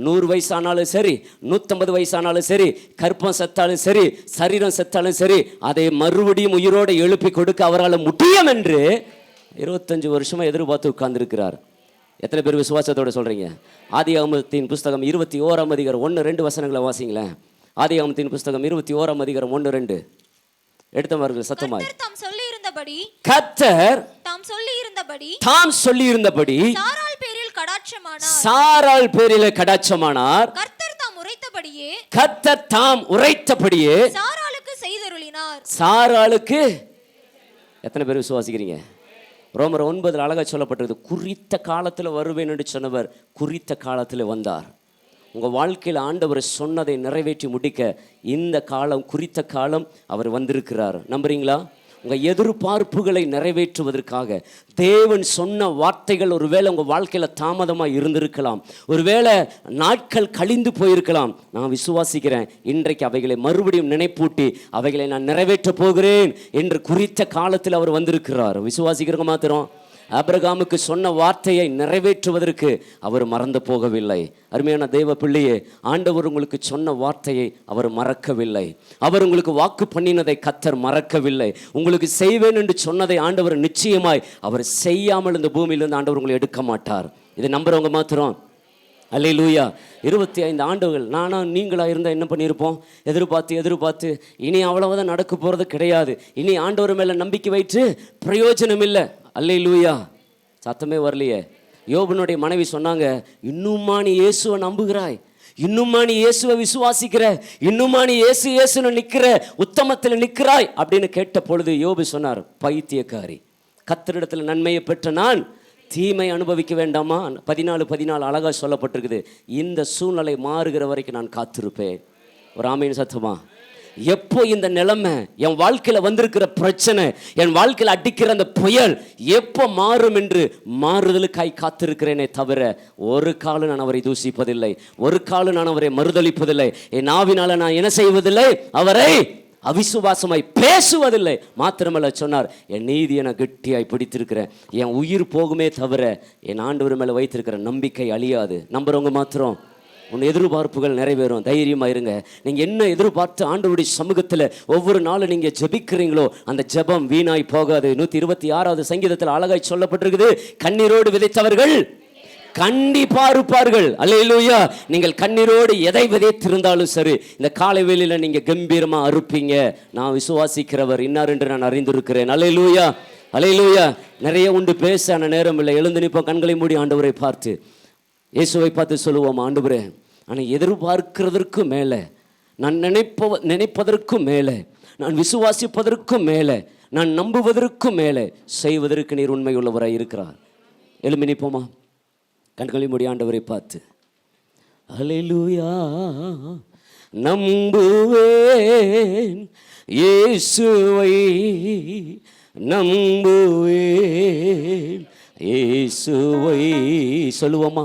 100 வயசானாலும் சரி, 150 வயசானாலும் சரி, கர்ப்பம் செத்தாலும் சரி, சரீரம் செத்தாலும் சரி, அதை மறுபடியும் உயிரோடு எழுப்பி கொடுக்க அவரால் முடியும் என்று 25 வருஷமா எதிர்பார்த்து உட்கார்ந்துருக்கிறார். எத்தனை பேர் விசுவாசத்தோடு சொல்றீங்க? ஆதியாகமத்தின் புஸ்தகம் 21ஆம் அதிகாரம் 1-2 வசனங்களை வாசிங்களேன். ஆதியாகமத்தின் புஸ்தகம் 21ஆம் அதிகாரம் 1-2 எடுத்தவர்கள் சத்தமாய். கர்த்தர் தாம் சொல்லி இருந்தபடி சாராள் பேரிலே கடாட்சமானார். கர்த்தர் தாம் உரைத்தபடியே சாராளுக்கு எத்தனை பேர் விசுவாசிக்கிறீங்க? ரோமர் 9 அழகா சொல்லப்பட்டது, குறித்த காலத்தில் வருவேன் என்று சொன்னவர் குறித்த காலத்தில் வந்தார். உங்கள் வாழ்க்கையில் ஆண்டவர் சொன்னதை நிறைவேற்றி முடிக்க இந்த காலம், குறித்த காலம் அவர் வந்திருக்கிறார். நம்புறீங்களா? உங்கள் எதிர்பார்ப்புகளை நிறைவேற்றுவதற்காக தேவன் சொன்ன வார்த்தைகள் ஒருவேளை உங்கள் வாழ்க்கையில் தாமதமாக இருந்திருக்கலாம், ஒருவேளை நாட்கள் கழிந்து போயிருக்கலாம். நான் விசுவாசிக்கிறேன், இன்றைக்கு அவைகளை மறுபடியும் நினைப்பூட்டி அவைகளை நான் நிறைவேற்ற போகிறேன் என்று குறித்த காலத்தில் அவர் வந்திருக்கிறார். விசுவாசிக்கிறவங்க மாத்திரம் ஆபிரகாமுக்கு சொன்ன வார்த்தையை நிறைவேற்றுவதற்கு அவர் மறந்து போகவில்லை. அருமையான தேவ பிள்ளையே, ஆண்டவர் உங்களுக்கு சொன்ன வார்த்தையை அவர் மறக்கவில்லை. அவர் உங்களுக்கு வாக்கு பண்ணினதை கர்த்தர் மறக்கவில்லை. உங்களுக்கு செய்வேன் என்று சொன்னதை ஆண்டவர் நிச்சயமாய் அவர் செய்யாமல் இந்த பூமியிலிருந்து ஆண்டவர் உங்களை எடுக்க மாட்டார். இதை நம்புறவங்க மாத்திரம் அல்லேலூயா. 25 ஆண்டுகள் நானும் நீங்களா இருந்தால் என்ன பண்ணியிருப்போம்? எதிர்பார்த்து இனி அவ்வளவுதான் நடக்க போகிறது கிடையாது, இனி ஆண்டவர் மேலே நம்பிக்கை வைத்து பிரயோஜனம் இல்லை. அல்லேலூயா. சத்தமே வரலையே. யோபனுடைய மனைவி சொன்னாங்க, இன்னும்மா நீ இயேசுவை நம்புகிறாய், இன்னும்மா நீ இயேசுவை விசுவாசிக்கிற, இன்னும்மா நீ இயேசுன்னு நிற்கிற, உத்தமத்தில் நிற்கிறாய் அப்படின்னு கேட்ட பொழுது யோபு சொன்னார், பைத்தியக்காரி, கர்த்தரிடத்தில் நன்மையை பெற்ற நான் தீமை அனுபவிக்க வேண்டாமா? 14:14 அழகாக சொல்லப்பட்டிருக்குது, இந்த சூழ்நிலை மாறுகிற வரைக்கும் நான் காத்திருப்பேன். ஒரு ஆமீன் சத்தமா? எப்போ இந்த நிலைமை, என் வாழ்க்கையில வந்திருக்கிற பிரச்சனை, என் வாழ்க்கையில அடிக்கிற அந்த புயல் எப்போ மாறும் என்று மாறுதலுக்காய் காத்திருக்கிறேனே தவிர ஒரு காலம் நான் அவரை தூசிப்பதில்லை, ஒரு காலம் நான் அவரை மறுதலிப்பதில்லை. என் நாவினால நான் என்ன செய்வதில்லை, அவரை அவிசுவாசமாய் பேசுவதில்லை. மாத்திரமல்ல சொன்னார், என் நீதியை நான் கெட்டியாய் பிடித்திருக்கிறேன், என் உயிர் போகுமே தவிர என் ஆண்டவர் மேலே வைத்திருக்கிற நம்பிக்கை அழியாது. நம்புறவங்க மாத்திரம் உன் எதிர்பார்ப்புகள் நிறைவேறும். தைரியமா இருங்க. நீங்க என்ன எதிர்பார்த்து ஆண்டவருடைய சமூகத்தில் ஒவ்வொரு நாளும் நீங்க ஜெபிக்கிறீங்களோ அந்த ஜெபம் வீணாய் போகாது. 126வது சங்கீதத்தில் அழகாய் சொல்லப்பட்டிருக்குது, கண்ணீரோடு விதைத்தவர்கள் கண்டிப்பா இருப்பார்கள். அல்லேலூயா. நீங்கள் கண்ணீரோடு எதை விதைத்திருந்தாலும் சரி, இந்த காலை வேளையில நீங்க கம்பீரமா அறுப்பீங்க. நான் விசுவாசிக்கிறவர் இன்னார் என்று நான் அறிந்திருக்கிறேன். அல்லேலூயா, அல்லேலூயா. நிறைய உண்டு பேச நேரம் இல்லை. எழுந்து நிற்போம், கண்களை மூடி ஆண்டவரை பார்த்து இயேசுவை பார்த்து சொல்லுவோம், ஆண்டவரே, ஆனால் எதிர்பார்க்கிறதற்கு மேலே, நான் நினைப்பதற்கும் மேலே, நான் விசுவாசிப்பதற்கும் மேலே, நான் நம்புவதற்கும் மேலே செய்வதற்கு நீர் உண்மை உள்ளவராய் இருக்கிறார். எழும்பி நிற்போமா, கண்களை மூடி ஆண்டவரை பார்த்து. அல்லேலூயா. நம்புவேன் இயேசுவை, நம்புவேன் இயேசுவை. சொல்லுவோமா,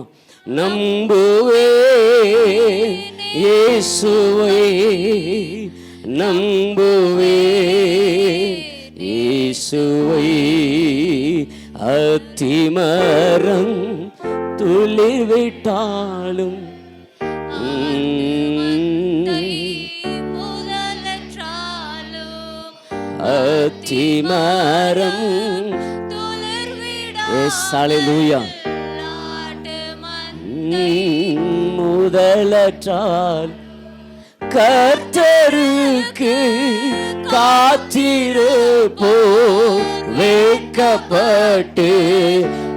நம்புவேன் இயேசுவை, நம்புவேன் இயேசுவை. அத்திமரம் துளிர்விட்டாலும் அத்திமரம் முதலற்றால் கர்த்தருக்கு காத்திருப்போ, வைக்கப்பட்டு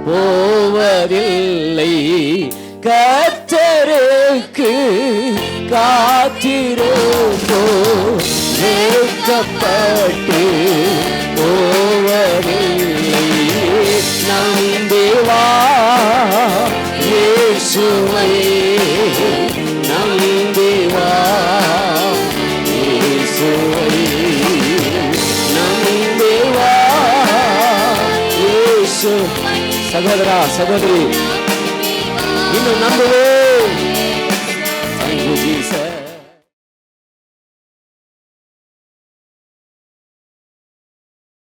போவதில்லை. கர்த்தருக்கு காத்திருப்போ, வைக்கப்பட்டு போவதில்லை. நம்பிவா இயேசுவை, நம்பிவா இயேசுவை, நம்பிவா இயேசு. சகோதரா, சகோதரி, இன்னும் நம்புவே. Thank you, Jesus.